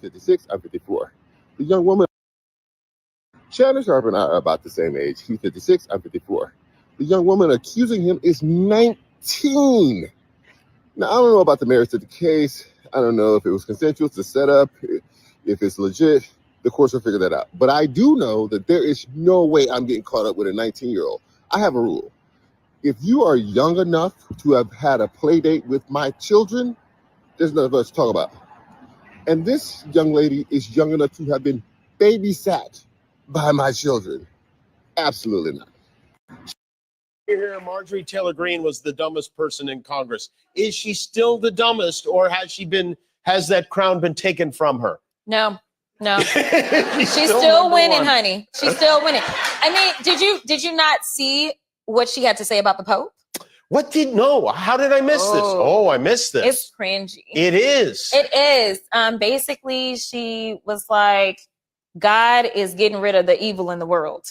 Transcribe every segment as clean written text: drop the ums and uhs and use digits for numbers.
56, I'm 54. The young woman, Shannon Sharp and I are about the same age. He's 56, I'm 54. The young woman accusing him is 19. Now, I don't know about the merits of the case. I don't know if it was consensual to set up, if it's legit. The courts will figure that out. But I do know that there is no way I'm getting caught up with a 19-year-old. I have a rule. If you are young enough to have had a play date with my children, there's nothing else to talk about. And this young lady is young enough to have been babysat by my children. Absolutely not. You hear Marjorie Taylor Greene was the dumbest person in Congress. Is she still the dumbest, or has that crown been taken from her? No. She's still winning, honey. She's still winning. I mean, did you not see what she had to say about the Pope? No, how did I miss this? Oh, I missed this. It's cringy. It is. It is. Basically, she was like, God is getting rid of the evil in the world.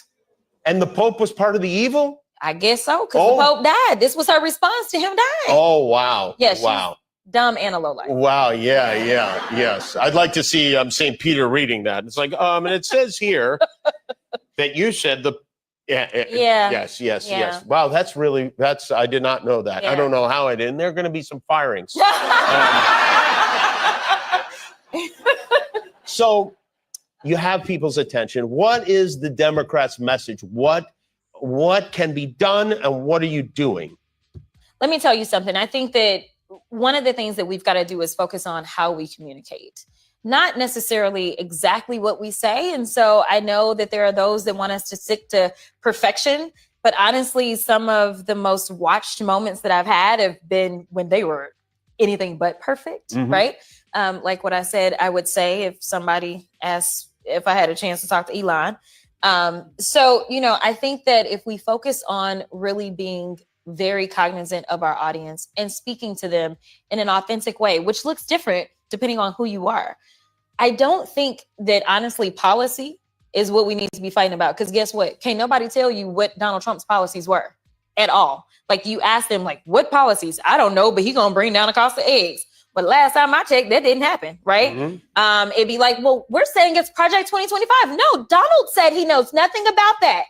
And the Pope was part of the evil? I guess so, because the Pope died. This was her response to him dying. Oh, wow. Yeah, she's wow. Dumb and a lowlife. Wow, yes. I'd like to see St. Peter reading that. It's like, and it says here that you said Yes. Wow, I did not know that. Yeah. I don't know how I did. And there are going to be some firings. So you have people's attention. What is the Democrats' message? What can be done, and what are you doing? Let me tell you something. I think that one of the things that we've got to do is focus on how we communicate, not necessarily exactly what we say. And so I know that there are those that want us to stick to perfection, but honestly, some of the most watched moments that I've had have been when they were anything but perfect, right? Like what I said, I would say if somebody asked if I had a chance to talk to Elon. So, I think that if we focus on really being very cognizant of our audience and speaking to them in an authentic way, which looks different depending on who you are. I don't think that honestly policy is what we need to be fighting about. Because guess what? Can't nobody tell you what Donald Trump's policies were at all. Like you ask them like, what policies? I don't know, but he's going to bring down the cost of eggs. But last time I checked, that didn't happen, right? It'd be like, well, we're saying it's Project 2025. No, Donald said he knows nothing about that.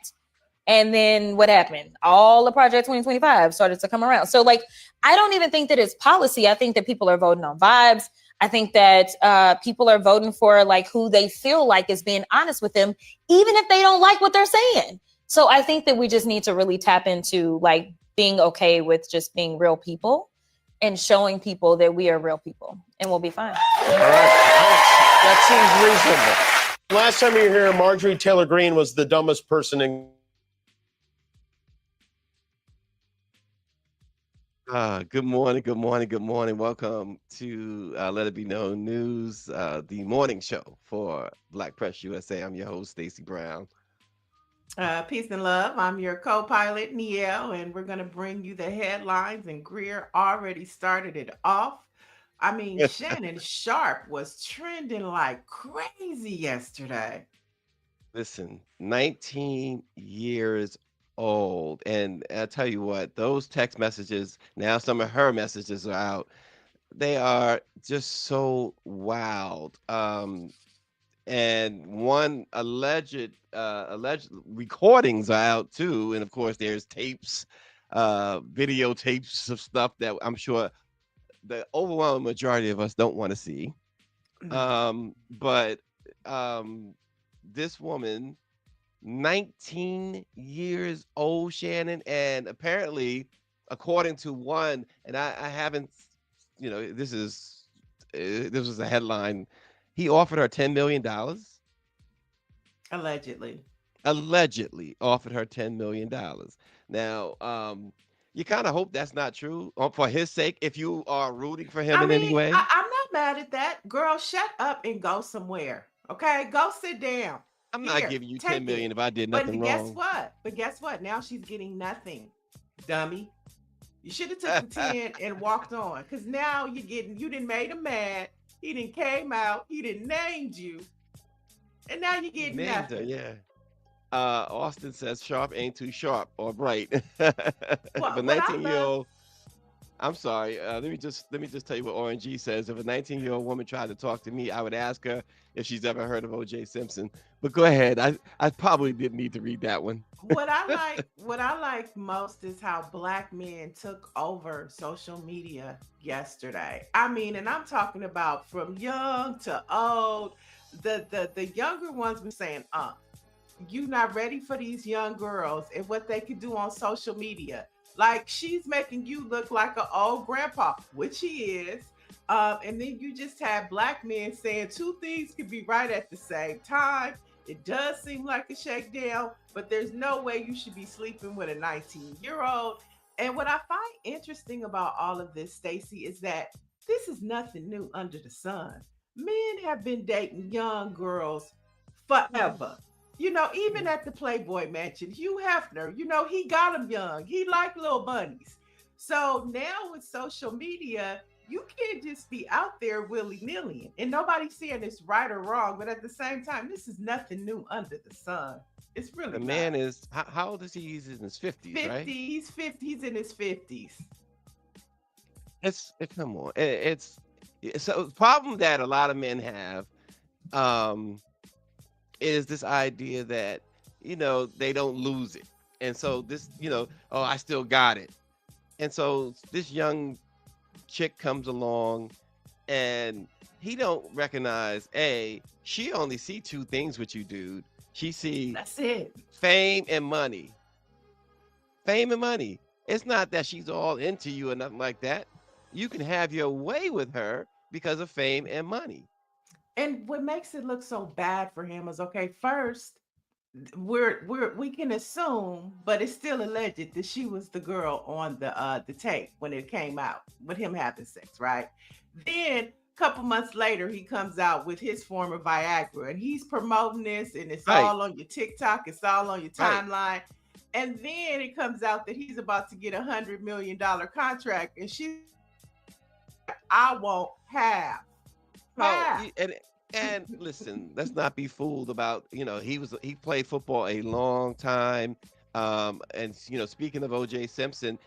And then what happened? All the Project 2025 started to come around. So I don't even think that it's policy. I think that people are voting on vibes. I think that people are voting for who they feel like is being honest with them, even if they don't like what they're saying. So I think that we just need to really tap into being okay with just being real people and showing people that we are real people and we'll be fine. All right. That seems reasonable. Last time you were here, Marjorie Taylor Greene was the dumbest person in Good morning. Welcome to Let It Be Known News, the morning show for Black Press USA. I'm your host, Stacy Brown. Peace and love. I'm your co-pilot, Niele, and we're going to bring you the headlines, and Greer already started it off. I mean, Shannon Sharp was trending like crazy yesterday. Listen, 19 years old, and I'll tell you what, those text messages, now some of her messages are out, they are just so wild. And one alleged recordings are out too, and of course there's tapes, videotapes of stuff that I'm sure the overwhelming majority of us don't want to see. But this woman, 19 years old, Shannon, and apparently, according to one, and I haven't, this was a headline. He offered her $10 million. Allegedly offered her $10 million. Now, you kind of hope that's not true for his sake, if you are rooting for him any way. I'm not mad at that. Girl, shut up and go somewhere. Okay, go sit down. I'm not giving you $10 million if I did nothing wrong. But guess what? Now she's getting nothing, dummy. You should have took the 10 and walked on, because now you didn't made him mad. He didn't came out. He didn't named you, and now you get nothing. Her, yeah. Austin says Sharp ain't too sharp or bright. Well, but 19-year-old. I'm sorry. Let me just tell you what ONG says. If a 19-year-old woman tried to talk to me, I would ask her if she's ever heard of O.J. Simpson. But go ahead. I probably didn't need to read that one. What I like most is how black men took over social media yesterday. I mean, and I'm talking about from young to old. The younger ones were saying, you not ready for these young girls and what they can do on social media. Like she's making you look like an old grandpa, which he is. And then you just have black men saying two things can be right at the same time. It does seem like a shakedown, but there's no way you should be sleeping with a 19-year-old. And what I find interesting about all of this, Stacy, is that this is nothing new under the sun. Men have been dating young girls forever. You know, even at the Playboy Mansion, Hugh Hefner, you know, he got them young. He liked little bunnies. So now with social media, you can't just be out there willy-nilly. And nobody's saying it's right or wrong, but at the same time, this is nothing new under the sun. It's really The not. man is how old is he? He's in his 50s, 50, right? he's 50, he's in his 50s. Come on. So the problem that a lot of men have um is this idea that they don't lose it. And so this, oh, I still got it. And so this young chick comes along and he don't recognize she only see two things with you, dude. She see That's it. fame and money. Fame and money. It's not that she's all into you or nothing like that. You can have your way with her because of fame and money. And what makes it look so bad for him is, okay, first we can assume, but it's still alleged that she was the girl on the tape when it came out with him having sex, right? Then a couple months later, he comes out with his form of Viagra, and he's promoting this, and it's Right. all on your TikTok, it's all on your Right. timeline. And then it comes out that he's about to get $100 million contract, and she's like, I won't have. Oh, and listen, let's not be fooled about, he played football a long time. And speaking of OJ Simpson,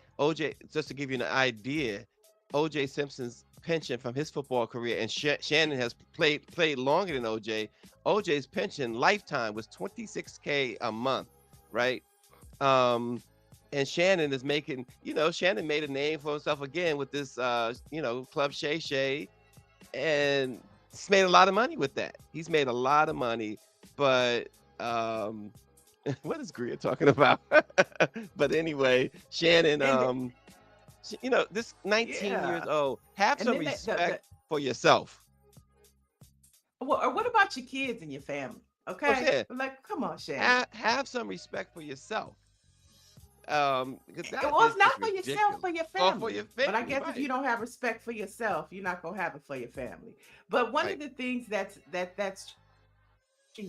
just to give you an idea, OJ Simpson's pension from his football career, and Shannon has played longer than OJ. OJ's pension lifetime was $26K a month, right? And Shannon is making, Shannon made a name for himself again with this Club Shay Shay, and he's made a lot of money with that. He's made a lot of money, but what is Greer talking about? But anyway, Shannon, And this 19 years yeah. old, have And some then respect for yourself. well, or what about your kids and your family? I'm Okay, saying, like, come on, Shannon. have some respect for yourself. Because that Well, is it's not just for yourself, ridiculous. for your Or for family. your But I family, guess if you right? don't have respect for yourself, you're not gonna have it for your family. But one of Right. the things that's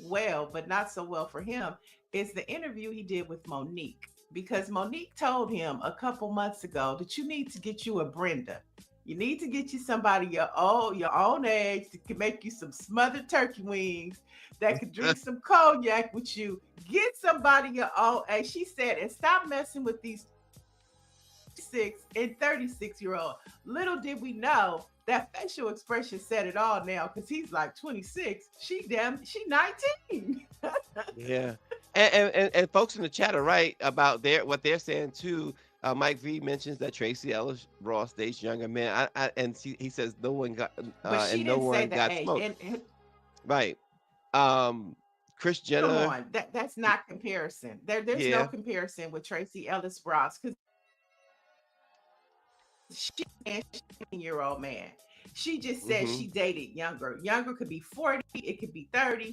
well, but not so well for him, is the interview he did with Monique. Because Monique told him a couple months ago that you need to get you a Brenda. You need to get you somebody your own age that can make you some smothered turkey wings, that could drink some cognac with you. Get somebody your own age. She said, and stop messing with these 6 and 36-year-old. Little did we know that facial expression said it all now, because he's like 26. She 19. Yeah, and folks in the chat are right about what they're saying too. Mike V mentions that Tracy Ellis Ross dates younger men. And he says no one got But she and no didn't say one the got age. smoked. And Right. Chris come Jenner. on, that's not comparison. There's no Yeah. comparison with Tracy Ellis Ross, because she's a 18-year-old man. She just said Mm-hmm. she dated younger. Younger could be 40, it could be 30.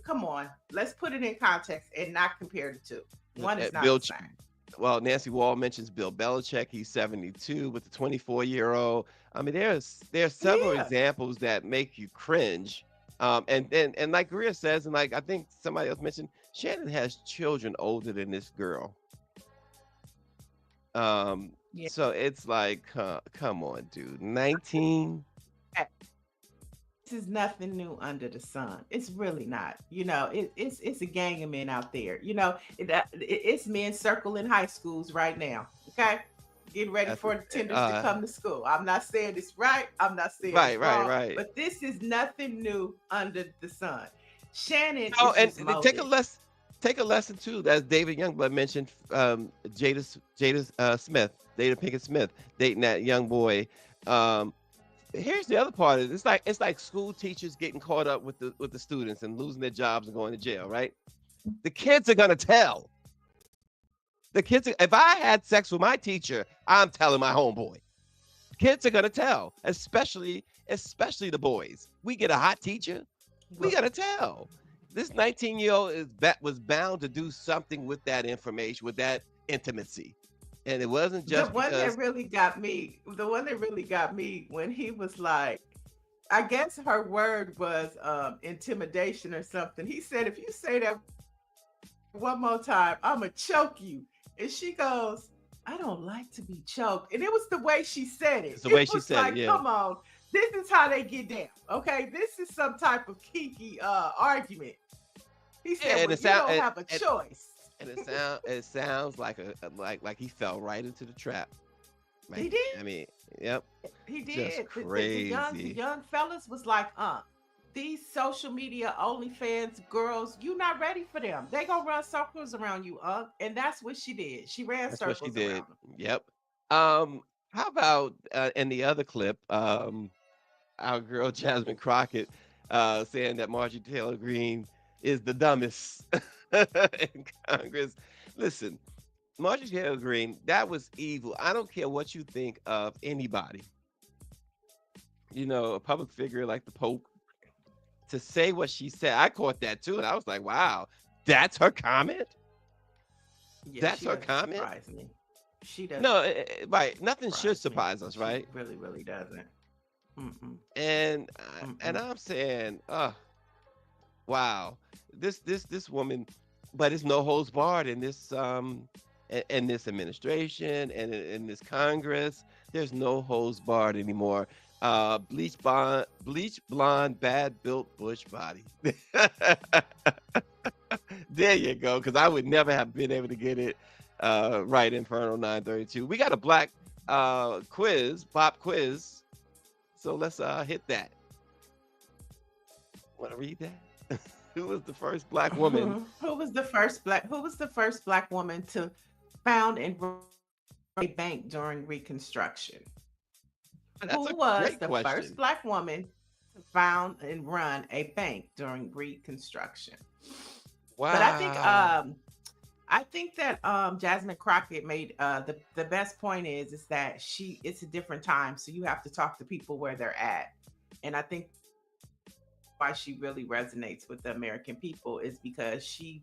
Come on, let's put it in context and not compare the two. One is not Bill. the same. Well, Nancy Wall mentions Bill Belichick. He's 72 with the 24-year-old. I mean, there's several Yeah. examples that make you cringe. And like Greer says, and like I think somebody else mentioned, Shannon has children older than this girl. Yeah. So it's like, come on, dude, 19. This is nothing new under the sun. It's really not. It's a gang of men out there. It's men circling high schools right now. Okay, getting ready That's for attenders to come to school. I'm not saying it's right. I'm not saying it's wrong. right. But this is nothing new under the sun. Shannon Oh, is and just they take a molded. lesson too, as David Youngblood mentioned. Jada Smith, Jada Pinkett Smith, dating that young boy. Um, Here's the other part of it. It's like school teachers getting caught up with the students and losing their jobs and going to jail, right? The kids are gonna tell. If I had sex with my teacher, I'm telling my homeboy. Kids are gonna tell, especially the boys. We get a hot teacher, we gotta tell. This 19-year-old was bound to do something with that information, with that intimacy. And it wasn't The just one because that really got me, when he was like, I guess her word was intimidation or something. He said, if you say that one more time, I'ma choke you. And she goes, I don't like to be choked. And it was the way she said it. it's the way It she was said like, it, yeah. come on, this is how they get down. Okay, this is some type of kinky argument. He said, Yeah, and well, you don't have a choice. and it sounds like like he fell right into the trap. He did. I mean, yep. He did. Just The crazy. young fellas was like, these social media OnlyFans girls, you not ready for them. They gonna run circles around you, and that's what she did. She ran That's what she circles did. around them. Yep. How about in the other clip, our girl Jasmine Crockett saying that Marjorie Taylor Greene is the dumbest in Congress. Listen, Marjorie Taylor Greene, that was evil. I don't care what you think of anybody. You know, a public figure like the Pope, to say what she said. I caught that too, and I was like, wow, that's her comment? Yeah, That's she her doesn't comment? surprise me. She doesn't. No, right. Nothing should surprise surprise us, She right? really, really doesn't. Mm-mm. And Mm-mm. I'm saying, wow, this woman, but it's no holds barred in this in this administration and in this Congress. There's no holds barred anymore. Bleach blonde, bad built Bush body. There you go. Because I would never have been able to get it right. Inferno 932. We got a black quiz, pop quiz. So let's hit that. Want to read that? Who was the first black woman? Who was the first black woman to found and run a bank during Reconstruction? That's Who a was great the question. first black woman to found and run a bank during Reconstruction? Wow. But I think that Jasmine Crockett made the best point is that it's a different time, so you have to talk to people where they're at. And I think why she really resonates with the American people is because she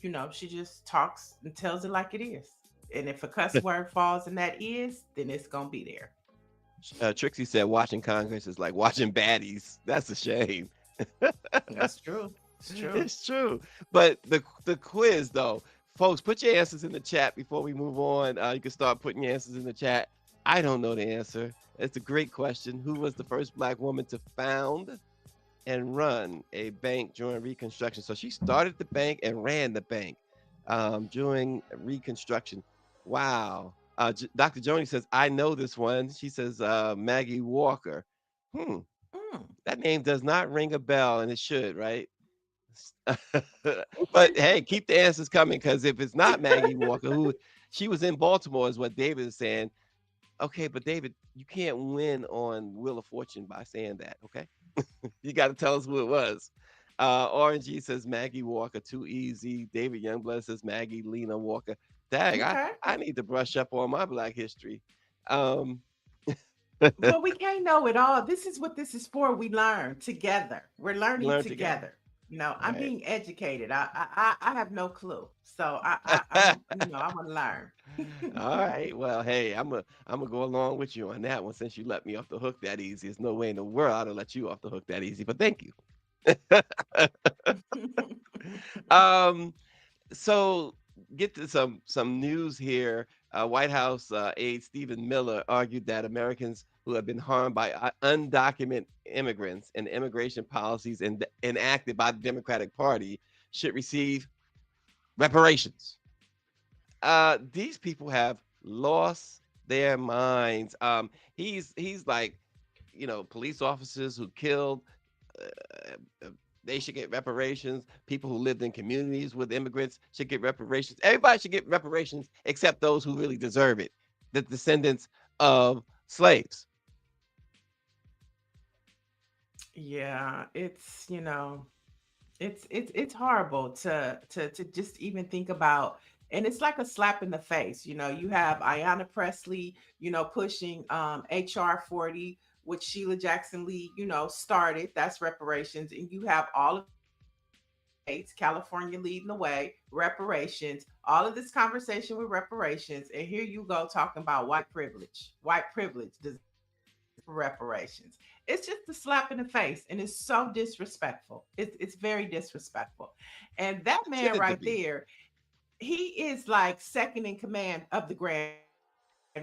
just talks and tells it like it is. And if a cuss word falls in that is, then it's gonna be there. Trixie said watching Congress is like watching baddies. That's a shame. That's true. It's true. It's true. But the quiz though, folks, put your answers in the chat before we move on. You can start putting your answers in the chat. I don't know the answer. It's a great question. Who was the first black woman to found and run a bank during Reconstruction? So she started the bank and ran the bank during Reconstruction. Wow. Dr. Joni says, I know this one. She says Maggie Walker. That name does not ring a bell, and it should, right? But hey, keep the answers coming, because if it's not Maggie Walker, who she was in Baltimore, is what David is saying. Okay, but David, you can't win on Wheel of Fortune by saying that, okay? You got to tell us who it was. RNG says Maggie Walker, too easy. David Youngblood says Maggie Lena Walker. Dang, Okay. I need to brush up on my Black history. Well, we can't know it all. This is what this is for. We learn together. We're learning together. You know, I'm being educated. I have no clue. So I want to learn. All right. Well, hey, I'm gonna go along with you on that one, since you let me off the hook that easy. There's no way in the world I'd let you off the hook that easy. But thank you. So get to some news here. White House aide Stephen Miller argued that Americans who have been harmed by undocumented immigrants and immigration policies enacted by the Democratic Party should receive reparations. These people have lost their minds. He's like, police officers who killed, uh, they should get reparations. People who lived in communities with immigrants should get reparations. Everybody should get reparations except those who really deserve it, the descendants of slaves. Yeah, it's horrible to just even think about, and it's like a slap in the face. You have Ayanna Pressley, pushing HR 40, which Sheila Jackson Lee, started. That's reparations. And you have all of states, California leading the way, reparations, all of this conversation with reparations, and here you go talking about white privilege does reparations. It's just a slap in the face, and it's so disrespectful. It's very disrespectful. And that man Considered to right be. there, he is like second in command of the Grand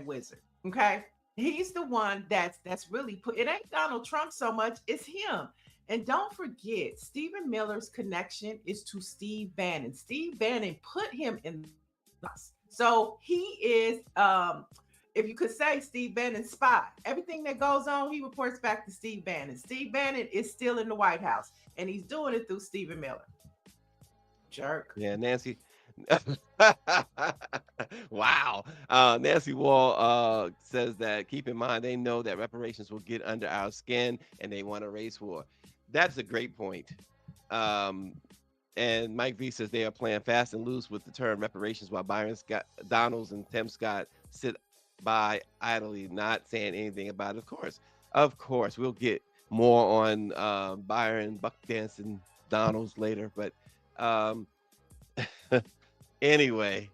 Wizard. Okay, he's the one that's really put. It ain't Donald Trump so much; it's him. And don't forget, Stephen Miller's connection is to Steve Bannon. Steve Bannon put him in the house, so he is if you could say Steve Bannon's spy. Everything that goes on, he reports back to Steve Bannon. Steve Bannon is still in the White House, and he's doing it through Stephen Miller. Jerk. Yeah, Nancy. Wow. Nancy Wall says that keep in mind they know that reparations will get under our skin and they want a race war. That's a great point. Um, and Mike V says they are playing fast and loose with the term reparations while Byron Scott, Donalds and Tim Scott sit by idly, not saying anything about it. Of course, we'll get more on Byron, Buck Dancing, Donalds later. But anyway,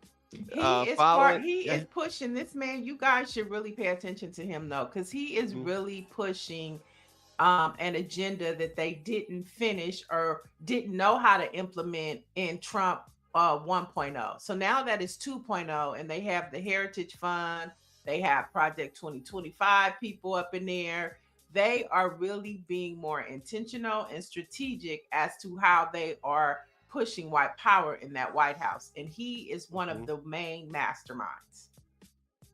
He is pushing this man. You guys should really pay attention to him though, because he is really pushing an agenda that they didn't finish or didn't know how to implement in Trump 1.0. So now that is 2.0, and they have the Heritage Fund, they have Project 2025 people up in there. They are really being more intentional and strategic as to how they are pushing white power in that White House. And he is one of the main masterminds.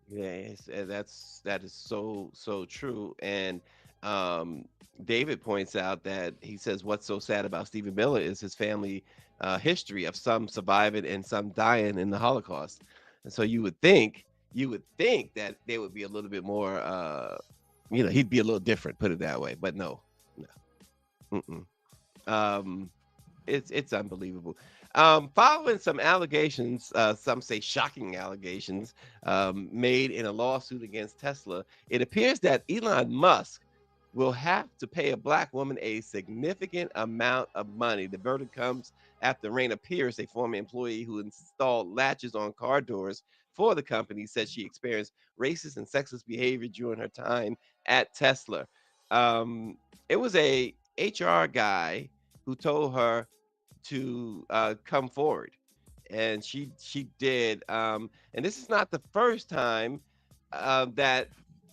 Yes, and that is so true. And David points out that he says what's so sad about Stephen Miller is his family history of some surviving and some dying in the Holocaust. And so you would think that they would be a little bit more he'd be a little different, put it that way. But no. It's unbelievable. Following some allegations, some say shocking allegations, made in a lawsuit against Tesla, it appears that Elon Musk will have to pay a black woman a significant amount of money. The verdict comes after Raina Pierce, a former employee who installed latches on car doors for the company, said she experienced racist and sexist behavior during her time at Tesla. It was a HR guy who told her to come forward, and she did. And this is not the first time that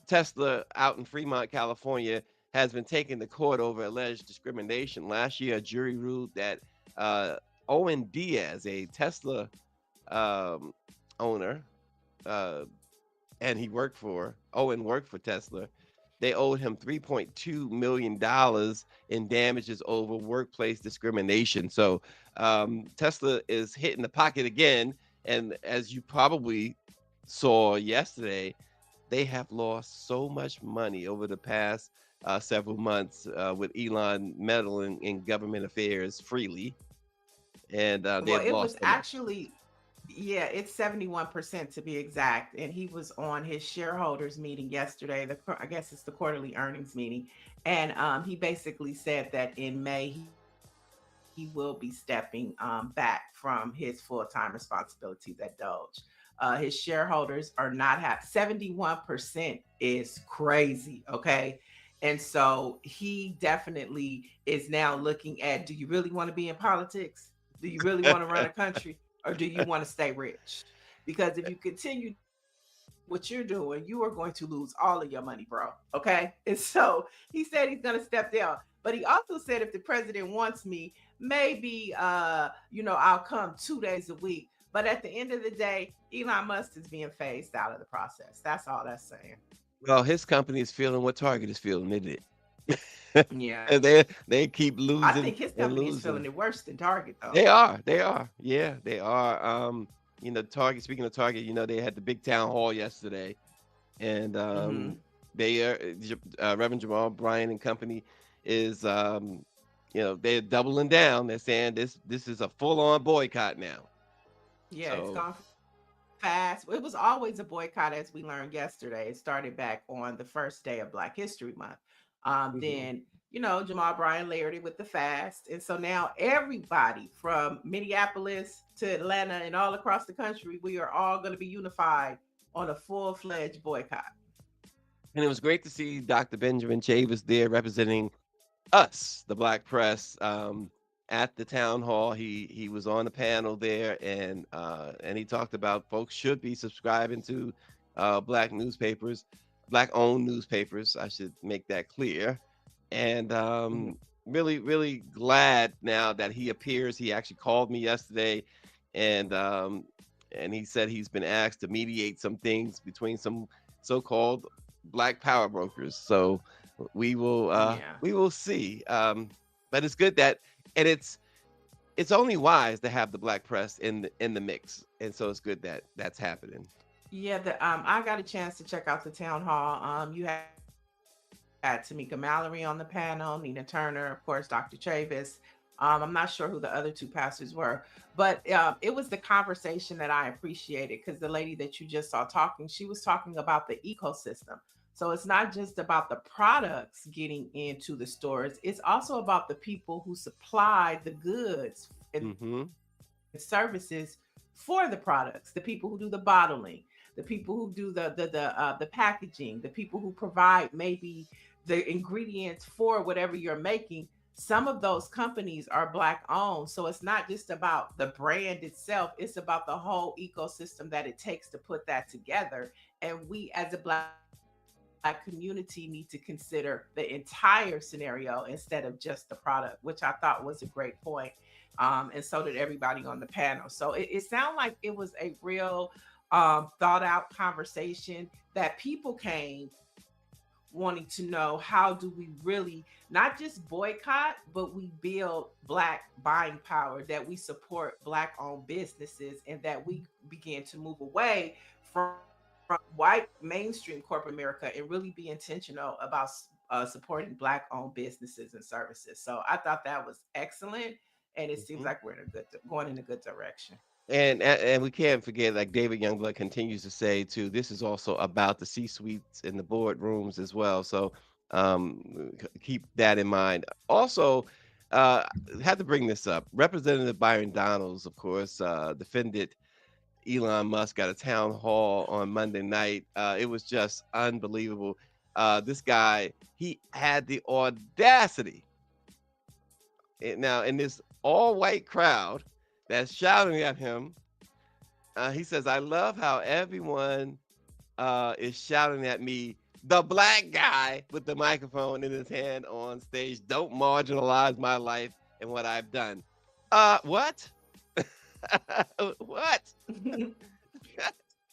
Tesla out in Fremont, California, has been taken to court over alleged discrimination. Last year, a jury ruled that Owen Diaz, a Tesla owner, and Owen worked for Tesla. They owed him $3.2 million in damages over workplace discrimination. So Tesla is hitting the pocket again. And as you probably saw yesterday, they have lost so much money over the past several months with Elon meddling in government affairs freely. And It was actually, yeah, it's 71% to be exact. And he was on his shareholders meeting yesterday. I guess it's the quarterly earnings meeting. And he basically said that in May, he will be stepping back from his full-time responsibilities at Doge. His shareholders are not 71% is crazy. Okay. And so he definitely is now looking at, do you really want to be in politics? Do you really want to run a country? Or do you want to stay rich? Because if you continue what you're doing, you are going to lose all of your money, bro. Okay. And so he said he's going to step down. But he also said if the president wants me, maybe I'll come 2 days a week. But at the end of the day, Elon Musk is being phased out of the process. That's all that's saying. Well, his company is feeling what Target is feeling. They did. Yeah. And they keep I losing think his and company is feeling losing. it worse than Target, though. They are. They are. Yeah, they are. Target. Speaking of Target, they had the big town hall yesterday, and Hmm. they are Reverend Jamal Bryan and company is they're doubling down. They're saying this is a full on boycott now. Yeah, it's So gone fast. It was always a boycott, as we learned yesterday. It started back on the first day of Black History Month. mhm. Then, Jamal Bryan layered it with the fast. And so now everybody from Minneapolis to Atlanta and all across the country, we are all going to be unified on a full-fledged boycott. And it was great to see Dr. Benjamin Chavis there representing us, the Black press, at the town hall. He was on the panel there, and he talked about folks should be subscribing to Black newspapers, Black owned newspapers. I should make that clear. And Mhm. really, really glad now that he appears. He actually called me yesterday, and he said he's been asked to mediate some things between some so-called Black power brokers. So Yeah. we will see. But it's good that, and it's only wise to have the Black press in the mix, and so it's good that that's happening. Yeah, I got a chance to check out the town hall. You had Tamika Mallory on the panel, Nina Turner, of course, Dr. Chavis. I'm not sure who the other two pastors were, but it was the conversation that I appreciated, because the lady that you just saw talking, she was talking about the ecosystem. So it's not just about the products getting into the stores, it's also about the people who supply the goods and Mm-hmm. services for the products, the people who do the bottling, the people who do the packaging, the people who provide maybe the ingredients for whatever you're making. Some of those companies are Black owned, so it's not just about the brand itself, it's about the whole ecosystem that it takes to put that together. And we as a Black community need to consider the entire scenario instead of just the product, which I thought was a great point. And so did everybody on the panel. So it sounded like it was a real thought out conversation, that people came wanting to know, how do we really not just boycott, but we build Black buying power, that we support Black owned businesses, and that we begin to move away from white mainstream corporate America and really be intentional about supporting Black owned businesses and services. So I thought that was excellent. And it seems Mm-hmm. like we're going in a good direction. And we can't forget, like David Youngblood continues to say too, this is also about the C-suites and the boardrooms as well. So keep that in mind. Also, uh, had to bring this up. Representative Byron Donalds, of course, defended Elon Musk at a town hall on Monday night. It was just unbelievable. This guy, he had the audacity, now in this all-white crowd that's shouting at him. He says, I love how everyone is shouting at me, the Black guy with the microphone in his hand on stage. Don't marginalize my life and what I've done. What? What?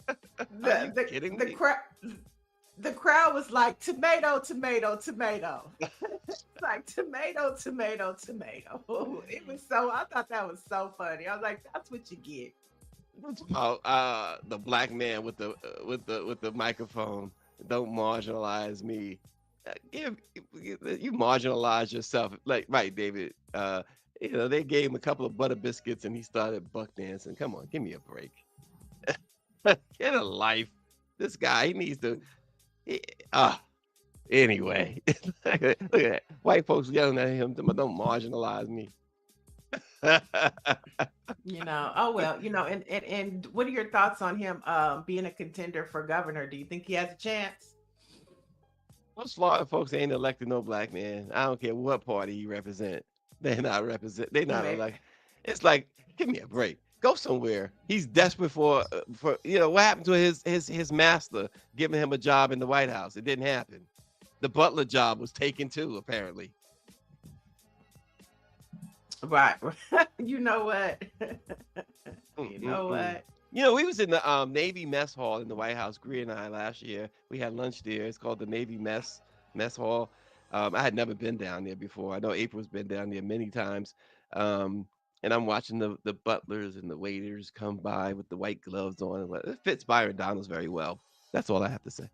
Are you the kidding the me? crowd the crowd was like, tomato, tomato, tomato. It's like tomato, tomato, tomato. It was so, I thought that was so funny. I was like, that's what you get. The Black man with the microphone. Don't marginalize me. You marginalize yourself, like, right, David. They gave him a couple of butter biscuits and he started buck dancing. Come on, give me a break. Get a life. This guy, he needs to. he- uh anyway, look at that. White folks yelling at him, don't marginalize me. Oh well, and what are your thoughts on him being a contender for governor? Do you think he has a chance? Most Florida folks ain't elected no Black man. I don't care what party he represent. They're not represent. They're not Maybe. elected. It's like, give me a break. Go somewhere. He's desperate for what happened to his master giving him a job in the White House. It didn't happen. The butler job was taken too, apparently. Right. You know what? You know what? You know, we was in the Navy mess hall in the White House, Greer and I, last year. We had lunch there. It's called the Navy mess hall. I had never been down there before. I know April's been down there many times. And I'm watching the butlers and the waiters come by with the white gloves on. It fits Byron Donalds very well. That's all I have to say.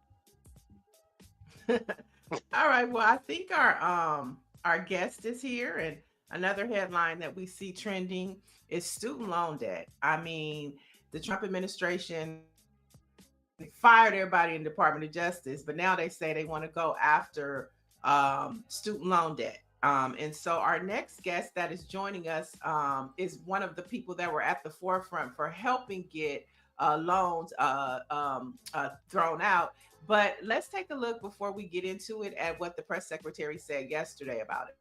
All right. Well, I think our guest is here, and another headline that we see trending is student loan debt. I mean, the Trump administration fired everybody in the Department of Justice, but now they say they want to go after student loan debt. And so our next guest that is joining us is one of the people that were at the forefront for helping get loans thrown out. But let's take a look before we get into it at what the press secretary said yesterday about it.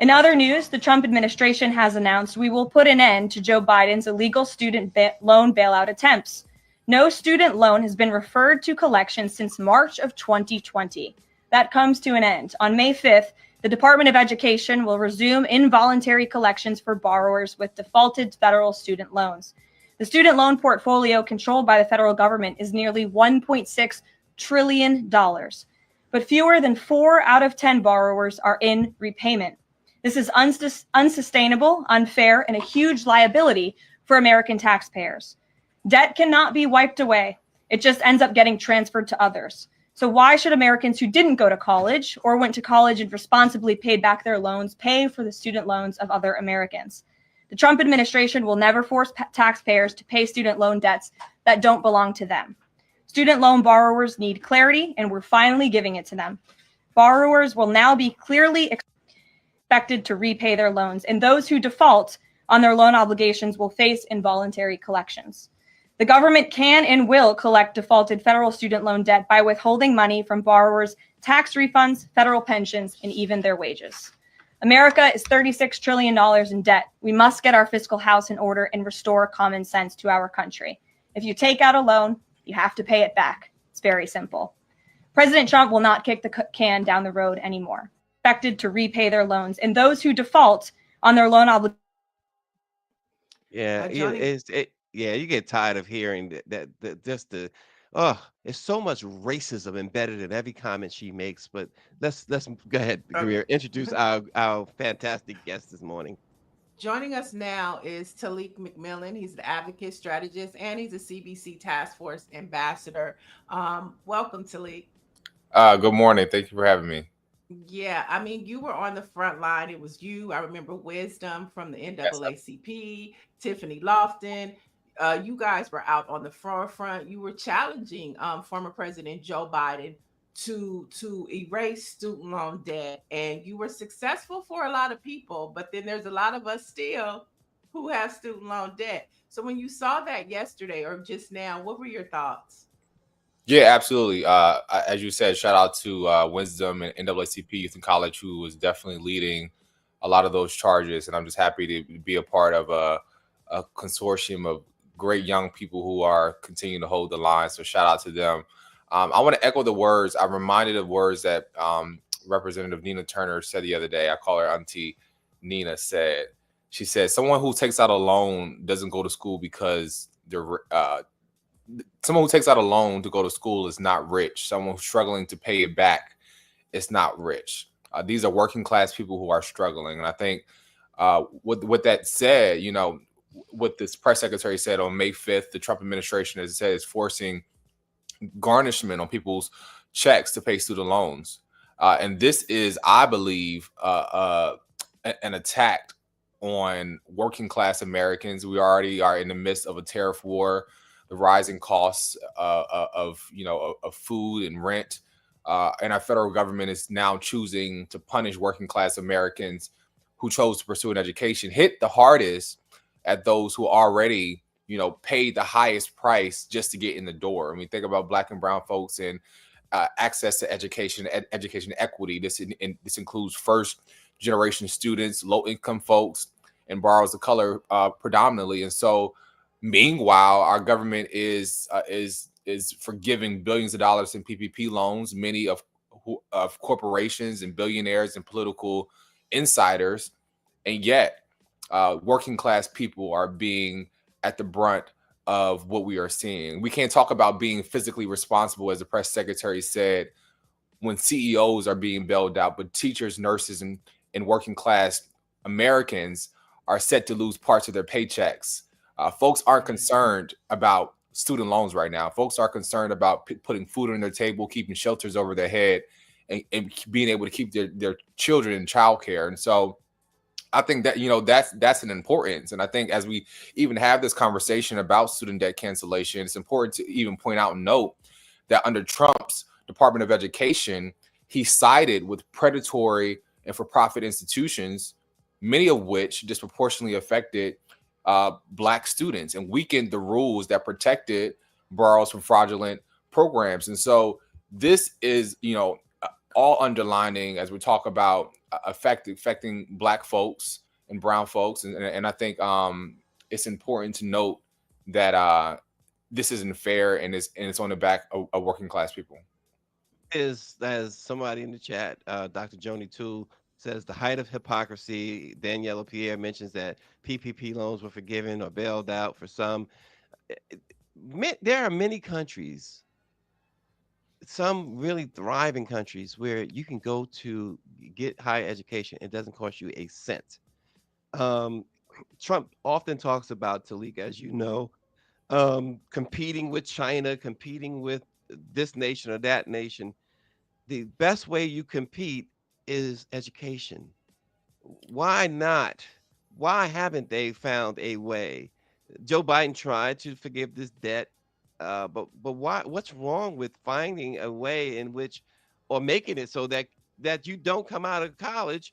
In other news, the Trump administration has announced we will put an end to Joe Biden's illegal student loan bailout attempts. No student loan has been referred to collection since March of 2020. That comes to an end. On May 5th, the Department of Education will resume involuntary collections for borrowers with defaulted federal student loans. The student loan portfolio controlled by the federal government is nearly $1.6 trillion, but fewer than 4 out of 10 borrowers are in repayment. This is unsustainable, unfair, and a huge liability for American taxpayers. Debt cannot be wiped away. It just ends up getting transferred to others. So why should Americans who didn't go to college or went to college and responsibly paid back their loans pay for the student loans of other Americans? The Trump administration will never force taxpayers to pay student loan debts that don't belong to them. Student loan borrowers need clarity, and we're finally giving it to them. Borrowers will now be clearly expected to repay their loans, and those who default on their loan obligations will face involuntary collections. The government can and will collect defaulted federal student loan debt by withholding money from borrowers, tax refunds, federal pensions, and even their wages. America is $36 trillion in debt. We must get our fiscal house in order and restore common sense to our country. If you take out a loan, you have to pay it back. It's very simple. President Trump will not kick the can down the road anymore. Expected to repay their loans, and those who default on their loan obligations. Yeah, you get tired of hearing there's so much racism embedded in every comment she makes. But let's go ahead, Greer, introduce our fantastic guest this morning. Joining us now is Tylik McMillan. He's the advocate, strategist, and he's a CBC Task Force ambassador. Welcome, Tylik. Good morning. Thank you for having me. Yeah, I mean, you were on the front line. It was you. I remember Wisdom from the NAACP, Tiffany Lofton. You guys were out on the forefront. You were challenging former President Joe Biden to erase student loan debt, and you were successful for a lot of people. But then there's a lot of us still who have student loan debt. So when you saw that yesterday or just now, what were your thoughts? Yeah, absolutely. As you said, shout out to Wisdom and NAACP Youth in College, who was definitely leading a lot of those charges. And I'm just happy to be a part of a consortium of great young people who are continuing to hold the line. So shout out to them. I want to echo the words. I'm reminded of words that Representative Nina Turner said the other day. I call her Auntie Nina said. She said, someone who takes out a loan doesn't go to school because they're someone who takes out a loan to go to school is not rich. Someone who's struggling to pay it back is not rich. These are working class people who are struggling. And I think with that said, you know, what this press secretary said on May 5th, the Trump administration, as it said, is forcing garnishment on people's checks to pay student loans. And this is, I believe, an attack on working class Americans. We already are in the midst of a tariff war, the rising costs of food and rent. And our federal government is now choosing to punish working class Americans who chose to pursue an education, hit the hardest at those who already, paid the highest price just to get in the door. I mean, think about Black and brown folks and access to education, education equity. This includes first generation students, low income folks, and borrowers of color predominantly. And so, meanwhile, our government is forgiving billions of dollars in PPP loans, many of corporations and billionaires and political insiders, and yet working class people are being at the brunt of what we are seeing. We can't talk about being physically responsible, as the press secretary said, when CEOs are being bailed out, but teachers, nurses, and working class Americans are set to lose parts of their paychecks. Folks aren't concerned about student loans right now. Folks are concerned about putting food on their table, keeping shelters over their head, and being able to keep their children in childcare. And so I think that, that's an importance. And I think as we even have this conversation about student debt cancellation, it's important to even point out and note that under Trump's Department of Education, he sided with predatory and for-profit institutions, many of which disproportionately affected Black students and weakened the rules that protected borrowers from fraudulent programs. And so this is, all underlining as we talk about affecting Black folks and brown folks. And I think it's important to note that this isn't fair, and it's on the back of working class people. As somebody in the chat, Dr. Joni Toole says, the height of hypocrisy. Daniela Pierre mentions that PPP loans were forgiven or bailed out for some. There are many countries, some really thriving countries, where you can go to get higher education. It doesn't cost you a cent. Trump often talks about, Tylik, as you know, competing with China, competing with this nation or that nation. The best way you compete is education. Why not? Why haven't they found a way? Joe Biden tried to forgive this debt, but why? What's wrong with finding a way in which, or making it so that you don't come out of college,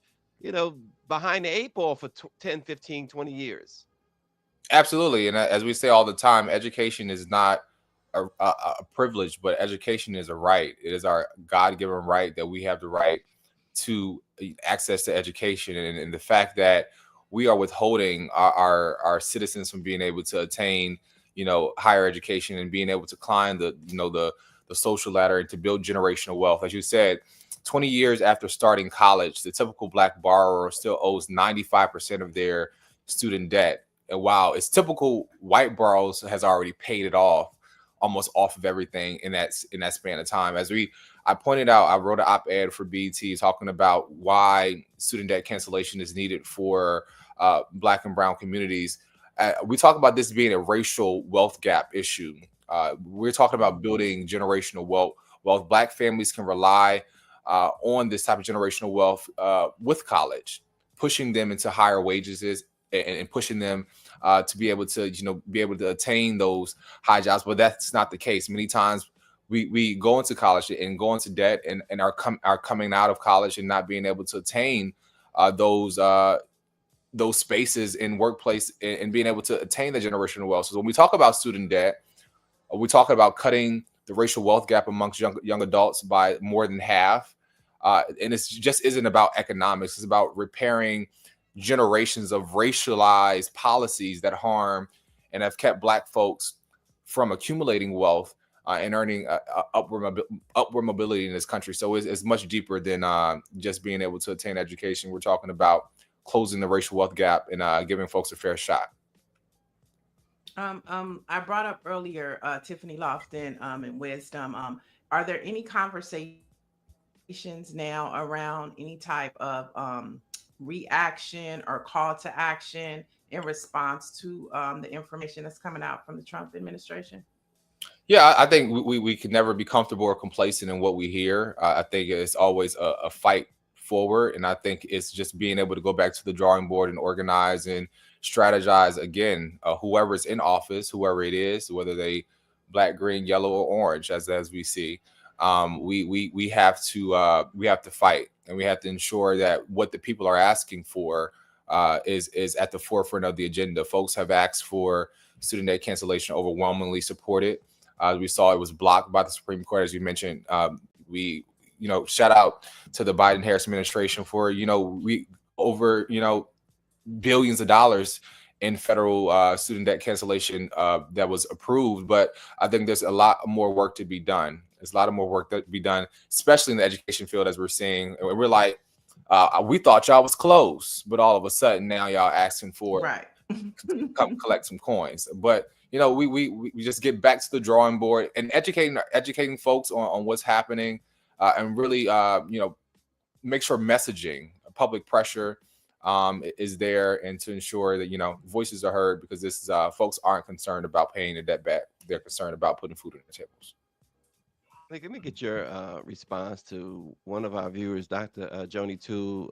behind the 8 ball for 10, 15, 20 years? Absolutely. And as we say all the time, education is not a privilege, but education is a right. It is our God-given right that we have the right to access to education. And the fact that we are withholding our citizens from being able to attain, higher education and being able to climb the social ladder and to build generational wealth. As you said, 20 years after starting college, the typical Black borrower still owes 95% of their student debt. And while its typical white borrowers has already paid it off, almost off of everything in that span of time. I pointed out, I wrote an op-ed for BET talking about why student debt cancellation is needed for Black and brown communities. We talk about this being a racial wealth gap issue. We're talking about building generational wealth. Black families can rely on this type of generational wealth with college, pushing them into higher wages and pushing them to be able to attain those high jobs. But that's not the case. Many times we go into college and go into debt and are coming out of college and not being able to attain those spaces in workplace and being able to attain the generational wealth. So when we talk about student debt, we talk about cutting the racial wealth gap amongst young adults by more than half. And it just isn't about economics. It's about repairing generations of racialized policies that harm and have kept Black folks from accumulating wealth and earning upward mobility in this country. So it's much deeper than just being able to attain education. We're talking about closing the racial wealth gap and giving folks a fair shot. I brought up earlier Tiffany Lofton and Wisdom. Are there any conversations now around any type of reaction or call to action in response to the information that's coming out from the Trump administration? Yeah, I think we can never be comfortable or complacent in what we hear. I think it's always a fight forward. And I think it's just being able to go back to the drawing board and organize and strategize again, whoever's in office, whoever it is, whether they Black, green, yellow, or orange, as we see. We have to fight, and we have to ensure that what the people are asking for is at the forefront of the agenda. Folks have asked for student debt cancellation, overwhelmingly supported. We saw it was blocked by the Supreme Court, as you mentioned. We shout out to the Biden-Harris administration for over billions of dollars in federal student debt cancellation that was approved. But I think there's a lot more work to be done. There's a lot of more work that be done, especially in the education field, as we're seeing. And we're like We thought y'all was closed, but all of a sudden now y'all asking for Right. come collect some coins. But we just get back to the drawing board and educating folks on what's happening, and really make sure messaging, public pressure is there, and to ensure that voices are heard, because this is folks aren't concerned about paying the debt back. They're concerned about putting food on their tables. Let me get your response to one of our viewers, Dr. Joni Toole.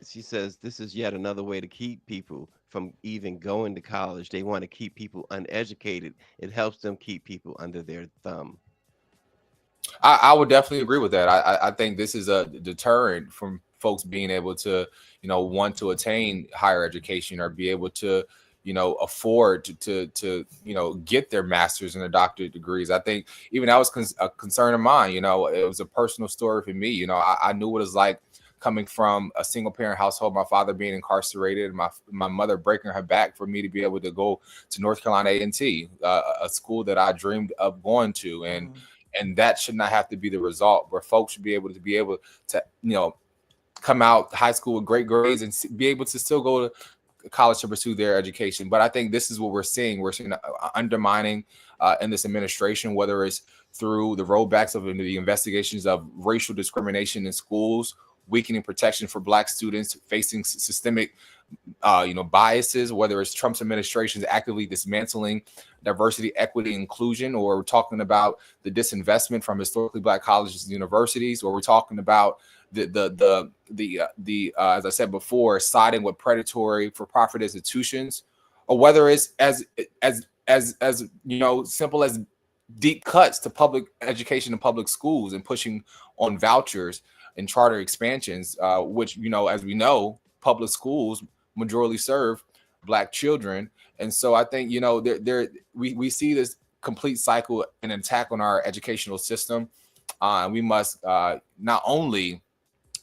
She says this is yet another way to keep people from even going to college. They want to keep people uneducated. It helps them keep people under their thumb. I would definitely agree with that. I think this is a deterrent from folks being able to, want to attain higher education or be able to, afford to get their master's and their doctorate degrees. I think even that was a concern of mine. It was a personal story for me. I knew what it was like coming from a single parent household, my father being incarcerated, my mother breaking her back for me to be able to go to North Carolina A&T, a school that I dreamed of going to. And that should not have to be the result, where folks should be able to come out high school with great grades and be able to still go to college to pursue their education. But I think this is what we're seeing. We're seeing undermining in this administration, whether it's through the rollbacks of the investigations of racial discrimination in schools, weakening protection for Black students facing systemic biases, whether it's Trump's administration's actively dismantling diversity, equity, inclusion, or we're talking about the disinvestment from historically Black colleges and universities, or we're talking about the as I said before, siding with predatory for-profit institutions, or whether it's as simple as deep cuts to public education and public schools and pushing on vouchers and charter expansions, which as we know, public schools majorly serve Black children. And so I think we see this complete cycle and attack on our educational system. We must not only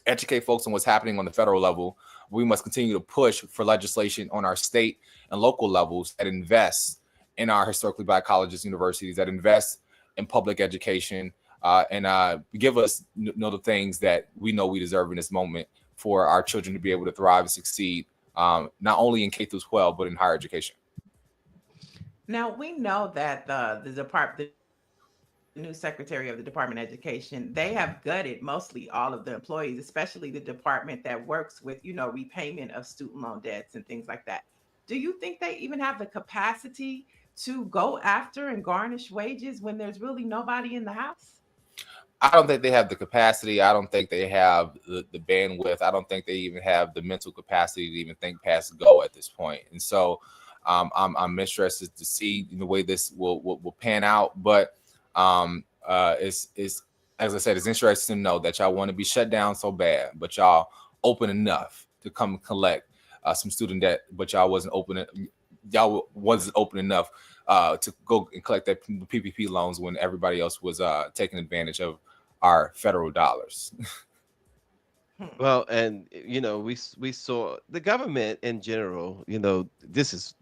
educate folks on what's happening on the federal level, we must continue to push for legislation on our state and local levels that invest in our historically Black colleges, universities, that invest in public education, and give us the things that we know we deserve in this moment for our children to be able to thrive and succeed, not only in K through 12, but in higher education. Now, we know that the new Secretary of the Department of Education, they have gutted mostly all of the employees, especially the department that works with, repayment of student loan debts and things like that. Do you think they even have the capacity to go after and garnish wages when there's really nobody in the house? I don't think they have the capacity. I don't think they have the bandwidth. I don't think they even have the mental capacity to even think past go at this point. And so I'm interested to see the way this will pan out. But it's as I said, it's interesting to know that y'all want to be shut down so bad, but y'all open enough to come collect some student debt, but y'all wasn't open enough to go and collect that PPP loans when everybody else was taking advantage of our federal dollars. Well, and we saw the government in general. This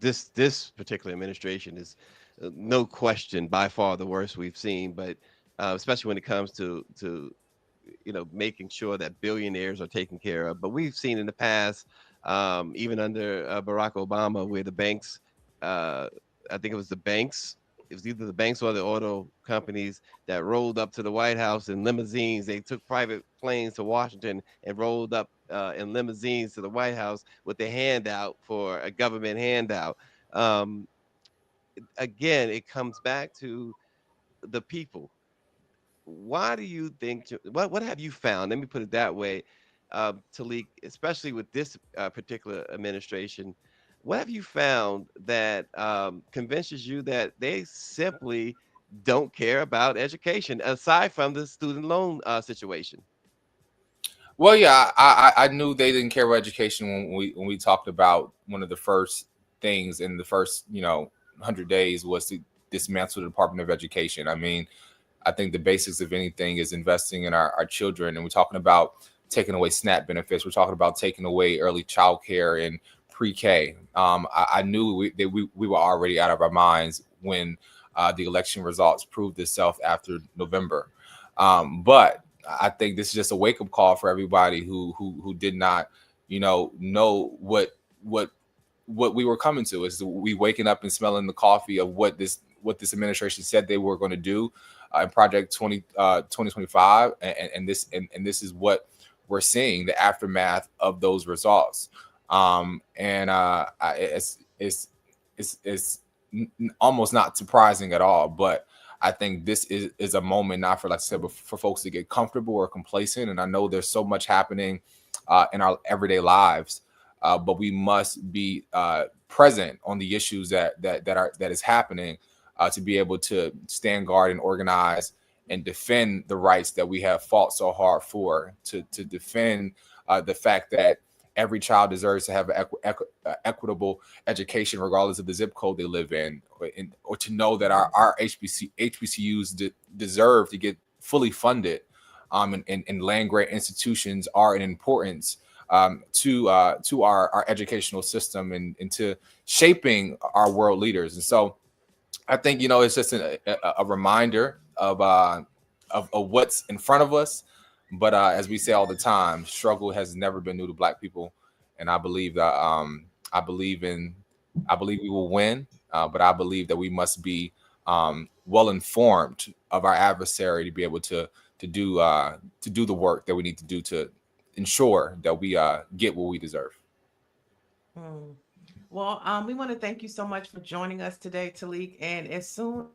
particular administration is no question by far the worst we've seen. But especially when it comes to making sure that billionaires are taken care of. But we've seen in the past, even under Barack Obama, where the banks, I think it was the banks. It was either the banks or the auto companies that rolled up to the White House in limousines. They took private planes to Washington and rolled up in limousines to the White House with a handout for a government handout. Again, it comes back to the people. Why do you think? What have you found? Let me put it that way, Tylik, especially with this particular administration. What have you found that convinces you that they simply don't care about education, aside from the student loan situation? Well, yeah, I knew they didn't care about education when we talked about one of the first things in the first 100 days was to dismantle the Department of Education. I mean, I think the basics of anything is investing in our children, and we're talking about taking away SNAP benefits. We're talking about taking away early child care and pre-K. I knew that we were already out of our minds when the election results proved itself after November. But I think this is just a wake up call for everybody who did not, know what we were coming to. Is we waking up and smelling the coffee of what this administration said they were going to do in Project 2025, and this is what we're seeing, the aftermath of those results. It's almost not surprising at all, but I think this is a moment not for, like I said, but for folks to get comfortable or complacent. And I know there's so much happening in our everyday lives, but we must be present on the issues that is happening to be able to stand guard and organize and defend the rights that we have fought so hard for, to defend the fact that every child deserves to have an equitable education, regardless of the zip code they live in, or to know that our HBCUs deserve to get fully funded, and land grant institutions are an importance to our educational system and to shaping our world leaders. And so I think, it's just a reminder of what's in front of us. But as we say all the time, struggle has never been new to Black people, and I believe that I believe we will win. But I believe that we must be well informed of our adversary to be able to do the work that we need to do to ensure that we get what we deserve. Well, we want to thank you so much for joining us today, Tylik. And as soon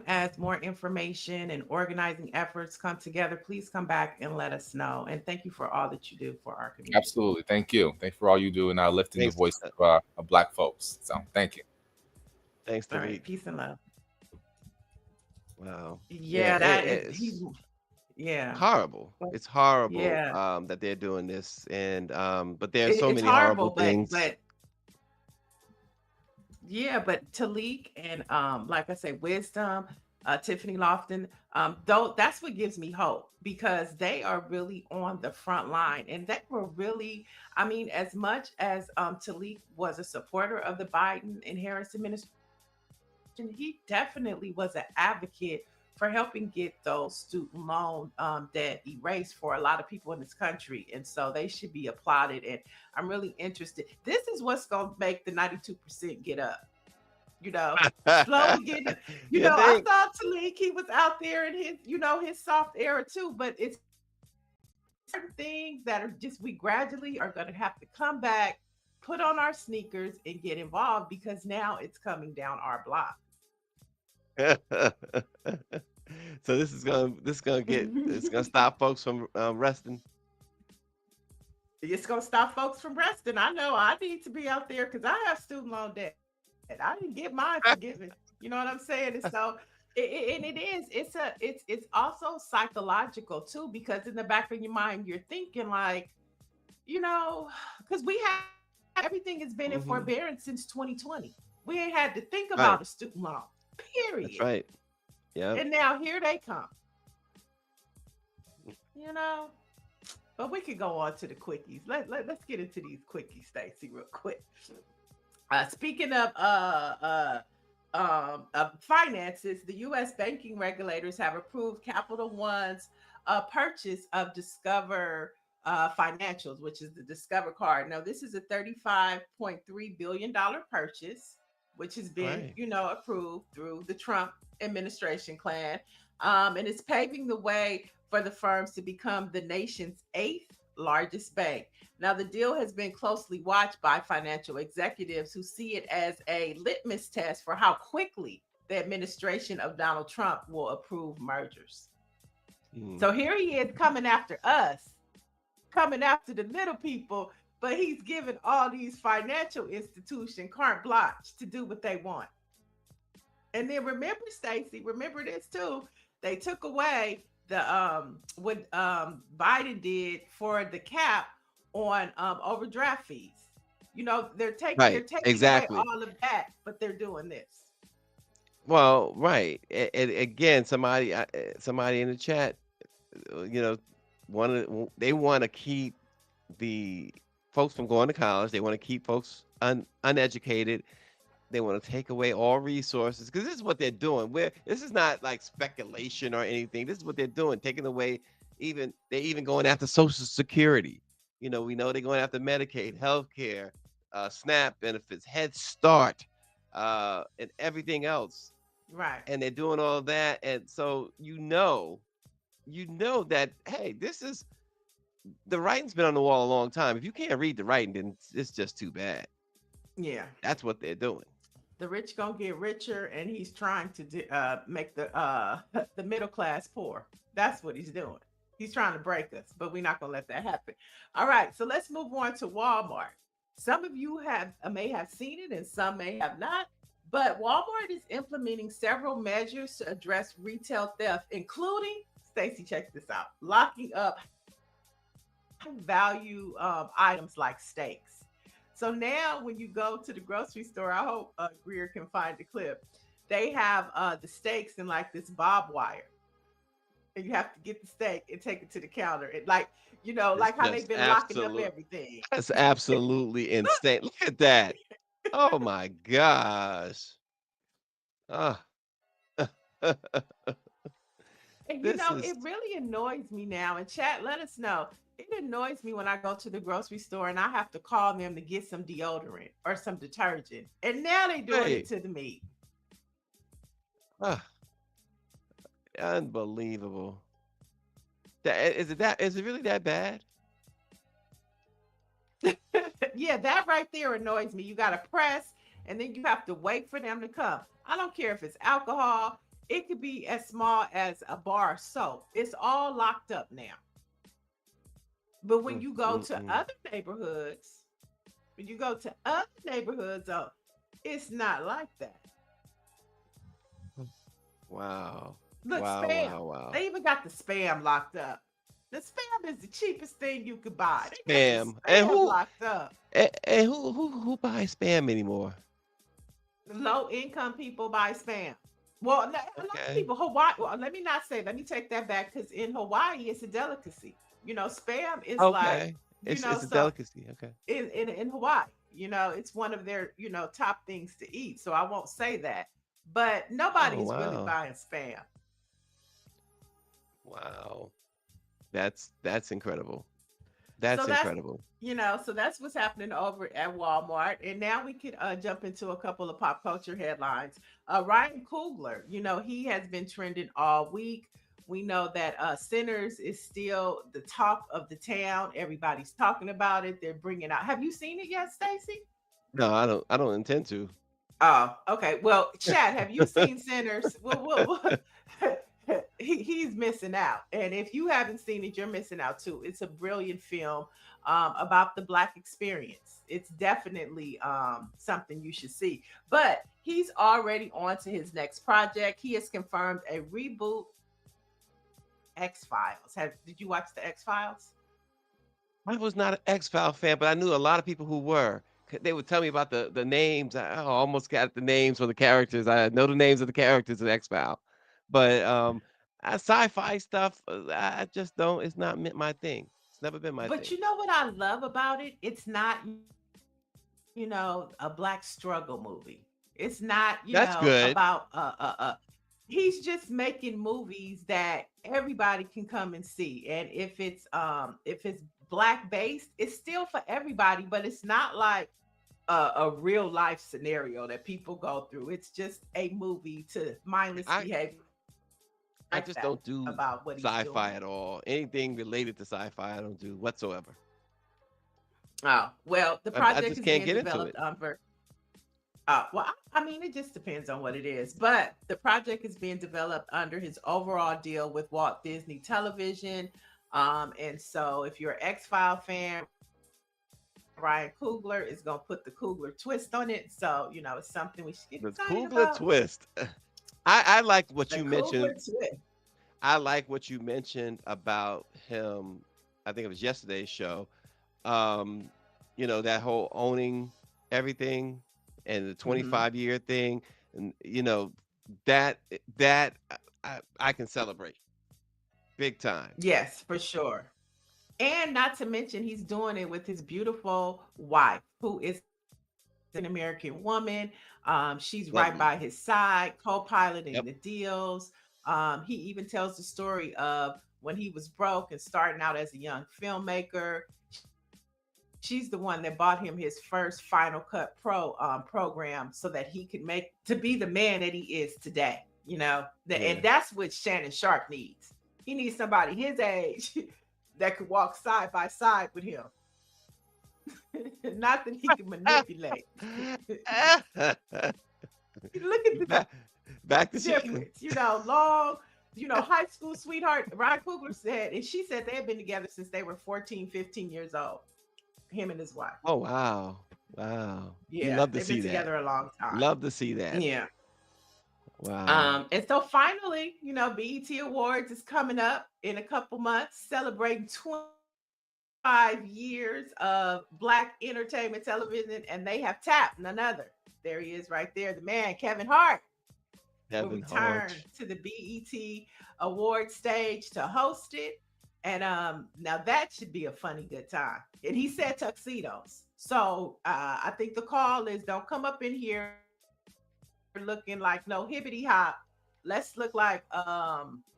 as more information and organizing efforts come together, please come back and let us know. And thank you for all that you do for our community. Absolutely. Thank you. Thank you for all you do and lifting the voice of Black folks. So thank you. Thanks, Tylik. All right, peace and love. Wow. Yeah, yeah, horrible. It's horrible that they're doing this, and but there are so many horrible things. But Tylik and like I say, Wisdom, Tiffany Lofton, though that's what gives me hope, because they are really on the front line, and they were really, I mean, as much as Tylik was a supporter of the Biden and Harris administration, he definitely was an advocate for helping get those student loan debt erased for a lot of people in this country. And so they should be applauded. And I'm really interested. This is what's going to make the 92% get up. Slowly getting, I thought Tylik, he was out there in his, his soft era too, but it's certain things that are just, we gradually are going to have to come back, put on our sneakers and get involved, because now it's coming down our block. So it's gonna stop folks from resting. It's gonna stop folks from resting. I know I need to be out there because I have student loan debt. I didn't get mine forgiven. You know what I'm saying? And so it's also psychological too, because in the back of your mind you're thinking like, because we have everything has been in forbearance since 2020. We ain't had to think about a student loan. Period. That's right. Yeah. And now here they come. But we could go on to the quickies. Let's get into these quickies, Stacy, real quick. Speaking of finances, the U.S. banking regulators have approved Capital One's purchase of Discover Financials, which is the Discover card. Now, this is a $35.3 billion purchase, which has been, approved through the Trump administration plan. And it's paving the way for the firms to become the nation's 8th largest bank. Now, the deal has been closely watched by financial executives who see it as a litmus test for how quickly the administration of Donald Trump will approve mergers. So here he is coming after us, coming after the little people, but he's giving all these financial institutions carte blanche to do what they want. And then remember, Stacy, remember this too. They took away the what Biden did for the cap on overdraft fees. They're taking away all of that, but they're doing this. Well, right. And again, somebody in the chat, they want to keep the folks from going to college. They want to keep folks uneducated They want to take away all resources because this is what they're doing. This is not like speculation or anything. This is what they're doing, taking away they're even going after Social Security. We know they're going after Medicaid, healthcare, SNAP benefits, Head Start, and everything else. Right. And they're doing all of that. And so that, hey, this is the writing's been on the wall a long time. If you can't read the writing, then it's just too bad. Yeah. That's what they're doing. The rich gonna get richer, and he's trying to make the the middle class poor. That's what he's doing. He's trying to break us, but we're not gonna let that happen. All right, so let's move on to Walmart. Some of you may have seen it, and some may have not. But Walmart is implementing several measures to address retail theft, including, Stacy, check this out, locking up value items like steaks. So now when you go to the grocery store, I hope Greer can find the clip. They have the steaks in like this barbed wire. And you have to get the steak and take it to the counter. And like how they've been locking up everything. That's absolutely insane. Look at that. Oh my gosh. And it really annoys me now. And chat, let us know. It annoys me when I go to the grocery store and I have to call them to get some deodorant or some detergent. And now they're doing it to the meat. Unbelievable. Is it really that bad? Yeah, that right there annoys me. You got to press and then you have to wait for them to come. I don't care if it's alcohol. It could be as small as a bar of soap. It's all locked up now. But when you go to other neighborhoods, it's not like that. Wow. Look, spam. Wow. They even got the spam locked up. The spam is the cheapest thing you could buy. Spam. And who locked up? And who buys spam anymore? Low income people buy spam. Well, a lot of people, Hawaii. Well, let me take that back, because in Hawaii it's a delicacy. Spam is like it's a delicacy. Okay. In Hawaii, it's one of their top things to eat. So I won't say that, but nobody's really buying spam. Wow, that's incredible. That's incredible. So that's what's happening over at Walmart. And now we could jump into a couple of pop culture headlines. Ryan Coogler, he has been trending all week. We know that Sinners is still the talk of the town. Everybody's talking about it. They're bringing out. Have you seen it yet, Stacy? No, I don't intend to. Oh, okay. Well, Chad, have you seen Sinners? He's missing out. And if you haven't seen it, you're missing out too. It's a brilliant film about the Black experience. It's definitely something you should see. But he's already on to his next project. He has confirmed a reboot. X-Files. Did you watch the X-Files? I was not an X-File fan, but I knew a lot of people who were. They would tell me about the names. I almost got the names for the characters. I know the names of the characters in X-File. But sci-fi stuff, I just don't. It's not my thing. It's never been my thing. But you know what I love about it? It's not, a Black struggle movie. It's not, That's good. About he's just making movies that everybody can come and see. And if it's Black based, it's still for everybody, but it's not like a real life scenario that people go through. It's just a movie to mindless behavior. I just don't do about what sci-fi at all. Anything related to sci-fi, I don't do whatsoever. Oh, well, the project is being developed it just depends on what it is. But the project is being developed under his overall deal with Walt Disney Television. And so if you're an X-File fan, Ryan Coogler is going to put the Coogler twist on it. So, it's something we should get excited about. The Coogler twist. I like what you mentioned. I like what you mentioned about him. I think it was yesterday's show. That whole owning everything and the 25-year thing, and that I can celebrate big time. Yes, for sure. And not to mention, he's doing it with his beautiful wife, who is an American woman. She's right Lovely. by his side, co-piloting Yep. the deals. He even tells the story of when he was broke and starting out as a young filmmaker. She's the one that bought him his first Final Cut Pro program so that he could make to be the man that he is today. And that's what Shannon Sharp needs. He needs somebody his age that could walk side by side with him. Not that he can manipulate. Look at the back to difference. Long, high school sweetheart. Ryan Coogler said, and she said they had been together since they were 14, 15 years old. Him and his wife. Oh, wow. Wow. Yeah. You love to they've see been that. together a long time. Love to see that. Yeah. Wow. And so finally, BET Awards is coming up in a couple months, celebrating 25 years of Black entertainment television, and they have tapped none other. There he is right there, the man, Kevin Hart. Will return to the BET Award stage to host it. And now that should be a funny good time. And he said tuxedos. So I think the call is don't come up in here looking like no hibbity hop. Let's look like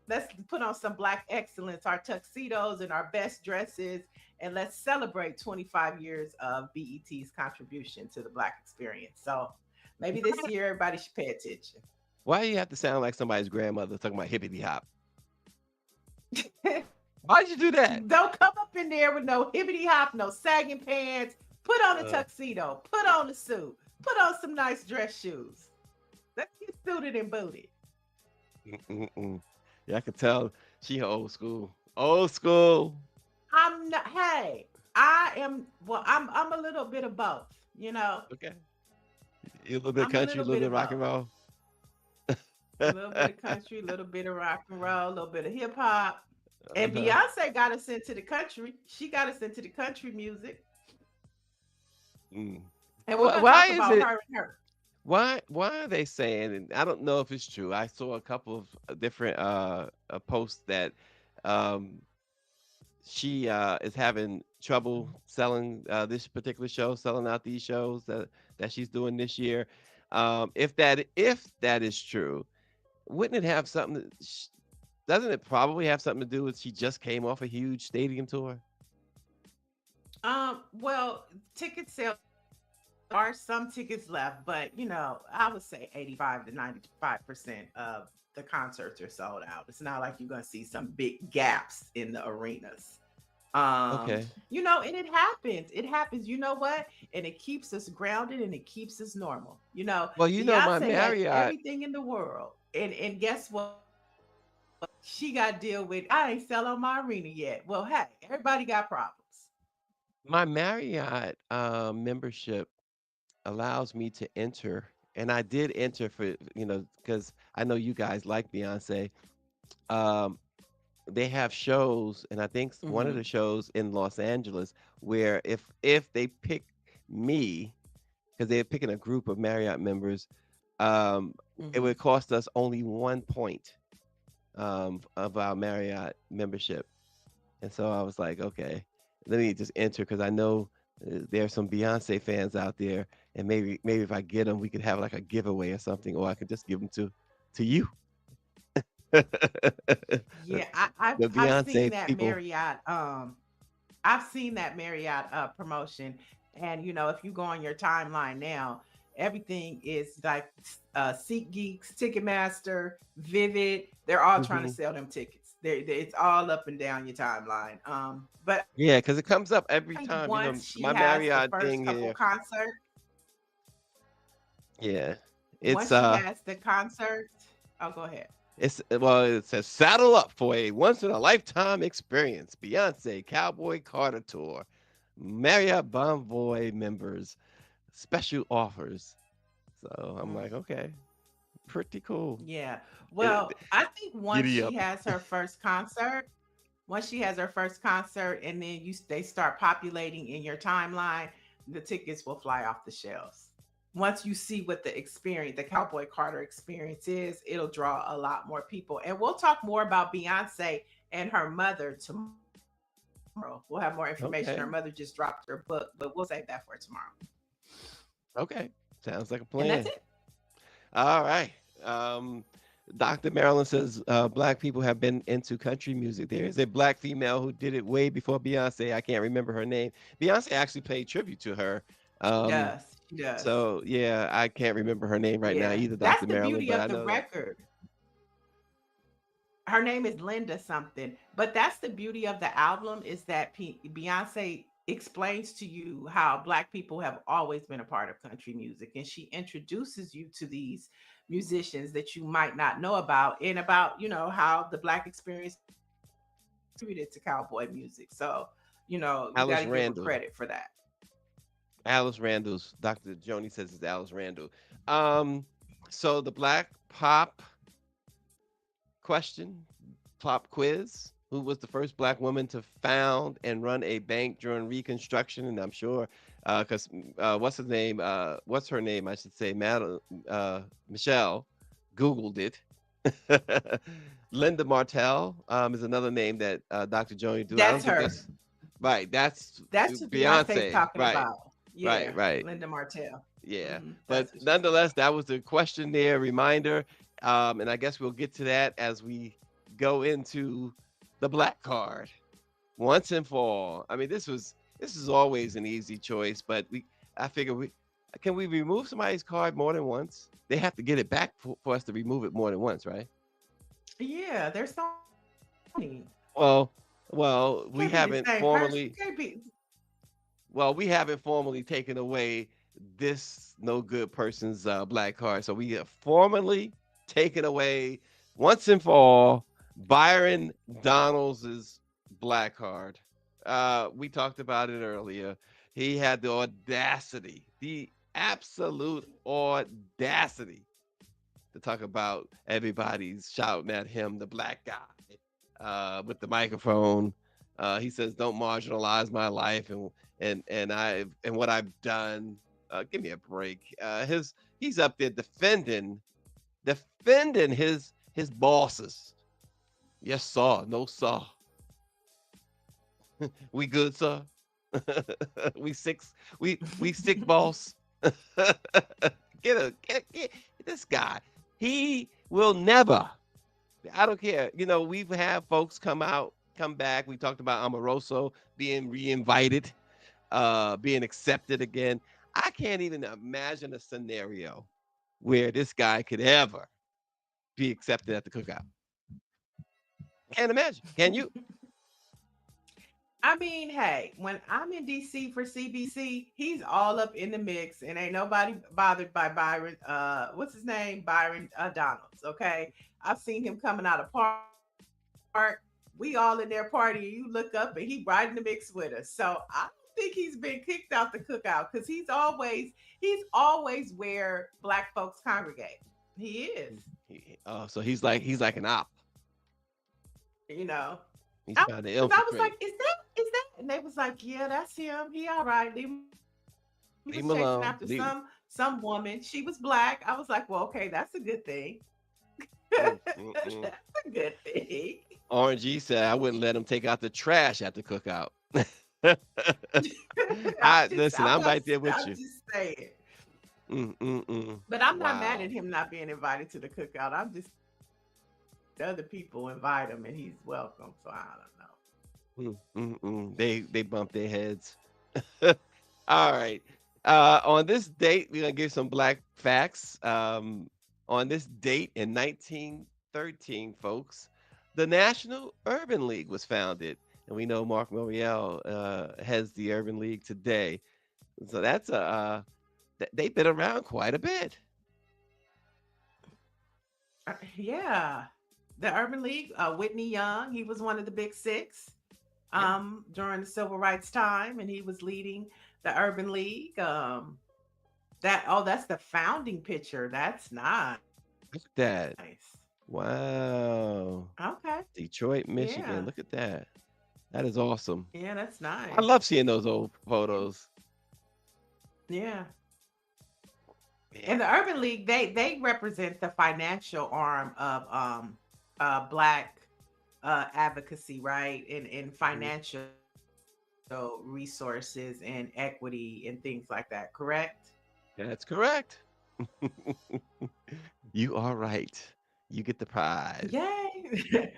let's put on some Black excellence, our tuxedos and our best dresses, and let's celebrate 25 years of BET's contribution to the Black experience. So maybe this year everybody should pay attention. Why do you have to sound like somebody's grandmother talking about hippity hop? Why'd you do that? Don't come up in there with no hibbity hop, no sagging pants. Put on a tuxedo. Put on a suit. Put on some nice dress shoes. Let's get suited and booted. Yeah, I can tell she old school. Old school. I'm not. Hey, I am. Well, I'm a little bit of both. Okay. You a little bit of country, a little bit of rock and roll. A little bit of country, a little bit of rock and roll, a little bit of hip hop. And Beyonce got us into the country. She got us into the country music. And why is it? Why are they saying? And I don't know if it's true. I saw a couple of different posts that she is having trouble selling this particular show, selling out these shows that she's doing this year. If that is true, wouldn't it have something? Doesn't it probably have something to do with she just came off a huge stadium tour? Well, ticket sales are some tickets left, but I would say 85 to 95% of the concerts are sold out. It's not like you're gonna see some big gaps in the arenas. Okay. And it happens. It happens. You know what? And it keeps us grounded and it keeps us normal. Well, my Beyonce Marriott. has everything in the world. And guess what? She got to deal with, I ain't sell on my arena yet. Well, hey, everybody got problems. My Marriott membership allows me to enter, and I did enter for because I know you guys like Beyonce. They have shows, and I think one of the shows in Los Angeles where if they pick me, because they're picking a group of Marriott members, it would cost us only 1 point of our Marriott membership. And so I was like, okay, let me just enter, because I know there's some Beyonce fans out there, and maybe if I get them, we could have like a giveaway or something, or I could just give them to you. Yeah, I've seen that people. Marriott. I've seen that Marriott promotion, and if you go on your timeline now, everything is like SeatGeeks, Ticketmaster, Vivid. They're all trying to sell them tickets. It's all up and down your timeline. But yeah, because it comes up every time. My Marriott thing here. Concert. Yeah, it's once she has the concert. Oh, go ahead. It says saddle up for a once in a lifetime experience. Beyonce Cowboy Carter Tour, Marriott Bonvoy members, special offers. So I'm like, okay, pretty cool. Yeah. Well, I think once she has her first concert, and then they start populating in your timeline, the tickets will fly off the shelves. Once you see what the Cowboy Carter experience is, it'll draw a lot more people. And we'll talk more about Beyonce and her mother tomorrow. We'll have more information. Okay. Her mother just dropped her book, but we'll save that for tomorrow. Okay, sounds like a And that's plan. it. All right. Dr. Marilyn says black people have been into country music. There is a black female who did it way before Beyonce. I can't remember her name. Beyonce actually paid tribute to her. She Um, does. She does. so yeah, I can't remember her name right now Yeah. either, That's Dr. the Marilyn, beauty but of I the know that. record. Her name is Linda something, but that's the beauty of the album is that Beyonce explains to you how black people have always been a part of country music, and she introduces you to these musicians that you might not know about, and about how the black experience contributed to cowboy music. So you got Alice to give her Randall. credit for that. Alice Randall's Dr. Joni says it's Alice Randall. Um, so the black pop question, pop quiz. Who was the first black woman to found and run a bank during Reconstruction? And I'm sure, because what's his name? What's her name? I should say, Michelle, Googled it. Linda Martell is another name that Dr. Joni do. I don't That's think her. that's right. That's That's who Beyonce's Beyonce. talking Right. about. Yeah, Right. Linda Martell. Yeah. That's But who she's talking nonetheless, about. that was the question there, reminder. And I guess we'll get to that as we go into the black card once and for all. I mean, this is always an easy choice, but I figure we remove somebody's card more than once? They have to get it back for us to remove it more than once, right? Yeah, there's so many. Well, we Can't be the haven't same person. formally Can't be. taken away this no good person's black card. So we have formally taken away once and for all Byron Donalds's black card. We talked about it earlier. He had the audacity, the absolute audacity to talk about everybody's shouting at him, the black guy, with the microphone. He says, "Don't marginalize my life and what I've done. Give me a break." He's up there defending his bosses. Yes, sir. No, sir. We good, sir. we six. We sick, boss. Get this guy. He will never. I don't care. We've had folks come back. We talked about Amoroso being re-invited, being accepted again. I can't even imagine a scenario where this guy could ever be accepted at the cookout. Can't imagine. Can you? I mean, hey, when I'm in DC for CBC, he's all up in the mix, and ain't nobody bothered by Byron. What's his name? Byron Donalds. Okay, I've seen him coming out of park. We all in there partying. You look up, and he right in the mix with us. So I don't think he's been kicked out the cookout because he's always where black folks congregate. He is. So he's like an op. You know. He's I, trying to 'Cause I was infiltrate. like, is that? And they was like, yeah, that's him. He all right. He was Leave him chasing alone. after some woman. She was black. I was like, well, okay, that's a good thing. That's a good thing. Orange G said I wouldn't let him take out the trash at the cookout. Listen, I'm right there with I'm you. just saying. Mm-mm-mm. But I'm not mad Wow. at him not being invited to the cookout. I'm just the other people invite him and he's welcome. So I don't know. They bump their heads. All right. On this date, we're gonna give some black facts. On this date in 1913, folks, the National Urban League was founded, and we know Mark Morial heads the Urban League today. So that's they've been around quite a bit. Yeah. The Urban League, Whitney Young, he was one of the big six during the civil rights time, and he was leading the Urban League. That's the founding picture. That's nice. Look at that. Wow. Okay. Detroit, Michigan. Yeah. Look at that. That is awesome. Yeah, that's nice. I love seeing those old photos. Yeah. And the Urban League, they represent the financial arm of black advocacy, right? In financial resources and equity and things like that, correct? That's correct. You are right. You get the prize. Yay.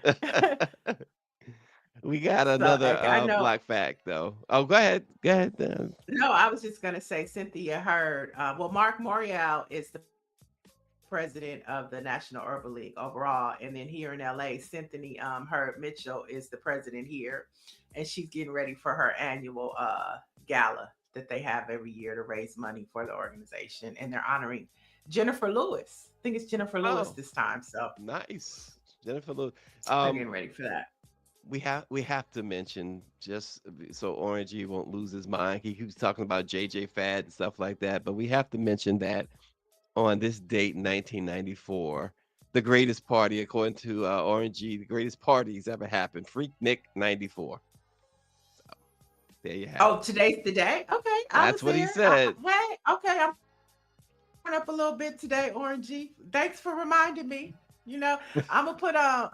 We got So another I know. black fact, though. Oh, go ahead. Go ahead. No, I was just going to say, Cynthia heard. Well, Mark Morial is the president of the National Urban League overall. And then here in LA, Cynthia Heard Mitchell is the president here. And she's getting ready for her annual gala that they have every year to raise money for the organization. And they're honoring Jennifer Lewis. I think it's Jennifer Lewis this time. So nice. Jennifer Lewis. I'm getting ready for that. We have to mention, just so Orangey won't lose his mind. He was talking about JJ Fad and stuff like that, but we have to mention that on this date in 1994, the greatest party, according to Orangey, the greatest parties ever happened. Freak Nick 94. So there you have it. Oh, today's the day? Okay. That's what he said. Hey, okay. I'm up a little bit today, Orangey. Thanks for reminding me. You know, I'm gonna put on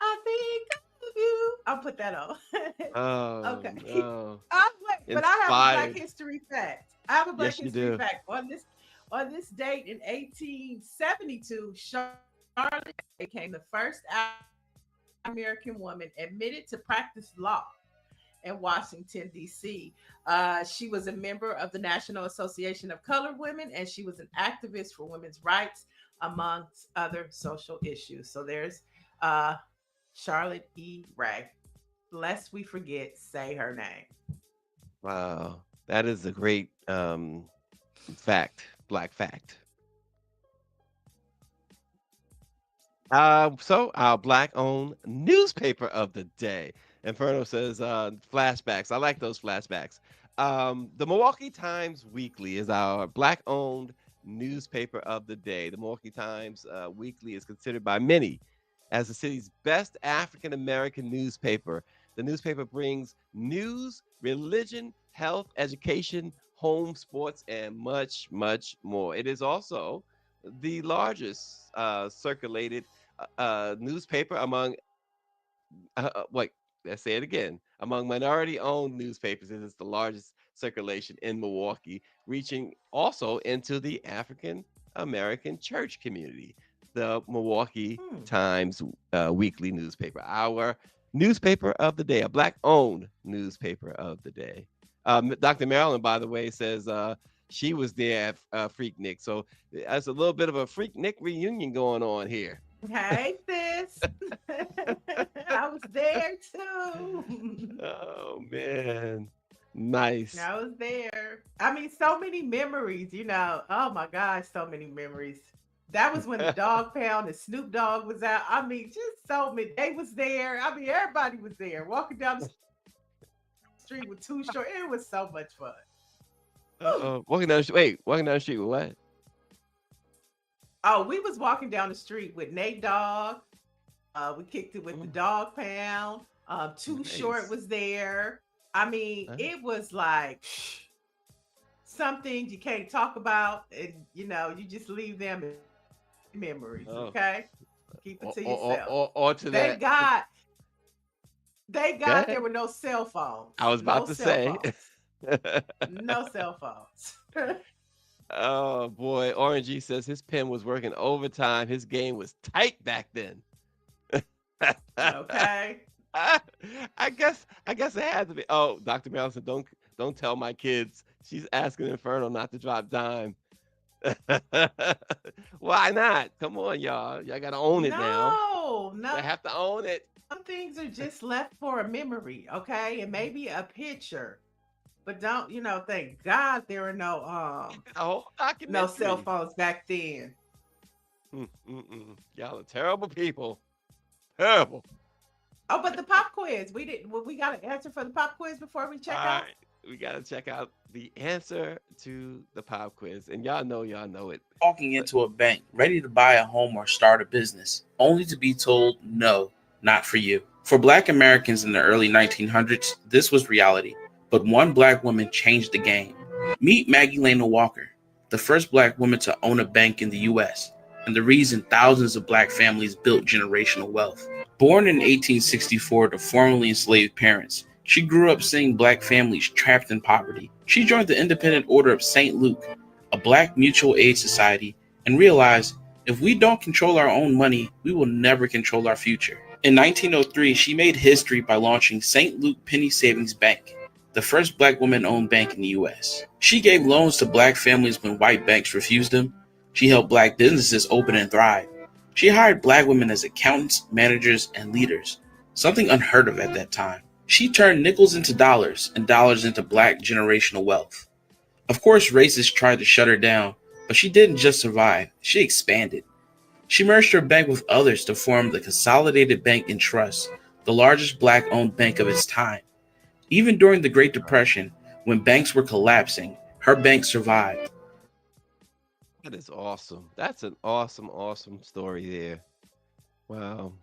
I think of you. I'll put that on. Okay. No. But I have a Black History fact. I have a Black Yes, you History do. fact. On this date in 1872, Charlotte became the first African-American woman admitted to practice law in Washington, D.C. She was a member of the National Association of Colored Women, and she was an activist for women's rights, amongst other social issues. So there's Charlotte E. Ray. Lest we forget, say her name. Wow. That is a great fact, black fact. So our black-owned newspaper of the day. Inferno says flashbacks. I like those flashbacks. The Milwaukee Times Weekly is our black-owned newspaper of the day. The Milwaukee Times Weekly is considered by many as the city's best African-American newspaper. The newspaper brings news, religion, health, education, home, sports, and much, much more. It is also the largest circulated newspaper among, let's say it again, among minority-owned newspapers. It is the largest circulation in Milwaukee, reaching also into the African-American church community. The Milwaukee Times Weekly newspaper, our newspaper of the day, a black-owned newspaper of the day. Dr. Marilyn, by the way, says she was there at Freak Nick. So there's a little bit of a Freak Nick reunion going on here. Hey, sis. I was there too. Oh, man. Nice. I was there. I mean, so many memories, you know. Oh, my gosh, so many memories. That was when the Dog Pound and Snoop Dogg was out. I mean, just so many. They was there. I mean, everybody was there. Walking down the street with Too Short. It was so much fun. Walking down the street with what? Oh, we was walking down the street with Nate Dogg. We kicked it with the Dog Pound. Too Short was there. I mean, it was like some things you can't talk about, and you know, you just leave them in memories. Okay, keep it to yourself. Or to Thank that. Thank God there were no cell phones. I was about to say. No cell phones. Oh boy, Orangey says his pen was working overtime. His game was tight back then. Okay. I guess it had to be. Oh, Dr. Marilyn said, don't tell my kids. She's asking Inferno not to drop dime. Why not? Come on, y'all. Y'all gotta own it now. No. I have to own it. Some things are just left for a memory, okay? And maybe a picture. But don't, you know, thank God there were no cell phones back then. Y'all are terrible people. Terrible. Oh, but the pop quiz. We got an answer for the pop quiz before we check out. Right. We gotta check out the answer to the pop quiz. And y'all know it. Walking into a bank, ready to buy a home or start a business, only to be told, no, not for you. For Black Americans in the early 1900s, this was reality. But one Black woman changed the game. Meet Maggie Lena Walker, the first Black woman to own a bank in the U.S., and the reason thousands of Black families built generational wealth. Born in 1864 to formerly enslaved parents, She grew up seeing Black families trapped in poverty. She joined the Independent Order of St. Luke, a Black mutual aid society, and realized if we don't control our own money, we will never control our future. In 1903, she made history by launching St. Luke Penny Savings Bank, the first Black woman-owned bank in the U.S. She gave loans to Black families when white banks refused them. She helped Black businesses open and thrive. She hired Black women as accountants, managers, and leaders, something unheard of at that time. She turned nickels into dollars and dollars into Black generational wealth. Of course, racists tried to shut her down, but she didn't just survive, she expanded. She merged her bank with others to form the Consolidated Bank and Trust, the largest Black-owned bank of its time. Even during the Great Depression, when banks were collapsing, her bank survived. That is awesome. That's an awesome story there. Wow.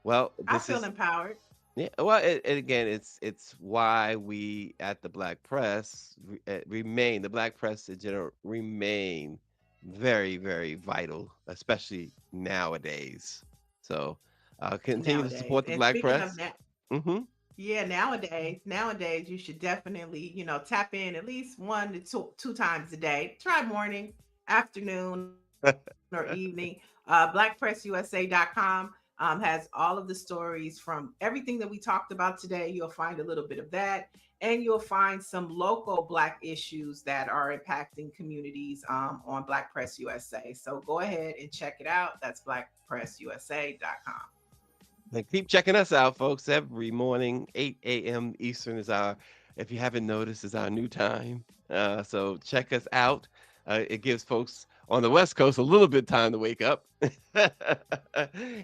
Well, I feel empowered. Yeah. Well, again, it's why we at the Black Press remain, the Black Press in general, remain very, very vital, especially nowadays. So continue to support the And Black speaking Press. of that, Mm-hmm. yeah, nowadays you should definitely, tap in at least 1 to 2 times a day. Try morning, afternoon, or evening. BlackPressUSA.com has all of the stories from everything that we talked about today. You'll find a little bit of that, and you'll find some local Black issues that are impacting communities on Black Press USA. So go ahead and check it out. That's BlackPressUSA.com. And keep checking us out, folks. Every morning, 8 a.m. Eastern is if you haven't noticed, is our new time. So check us out. It gives folks on the West Coast a little bit of time to wake up.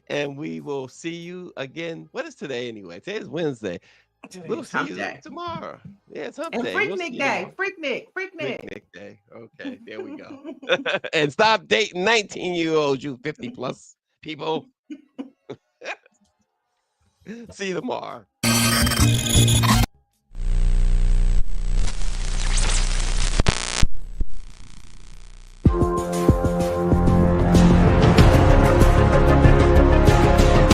And we will see you again. What is today anyway? Today is Wednesday. We'll see you tomorrow. Yeah, it's hump And day. Freaknik Day. Freaknik. Freaknik Day. Okay, there we go. And stop dating 19-year-olds, you 50 plus people. See you tomorrow.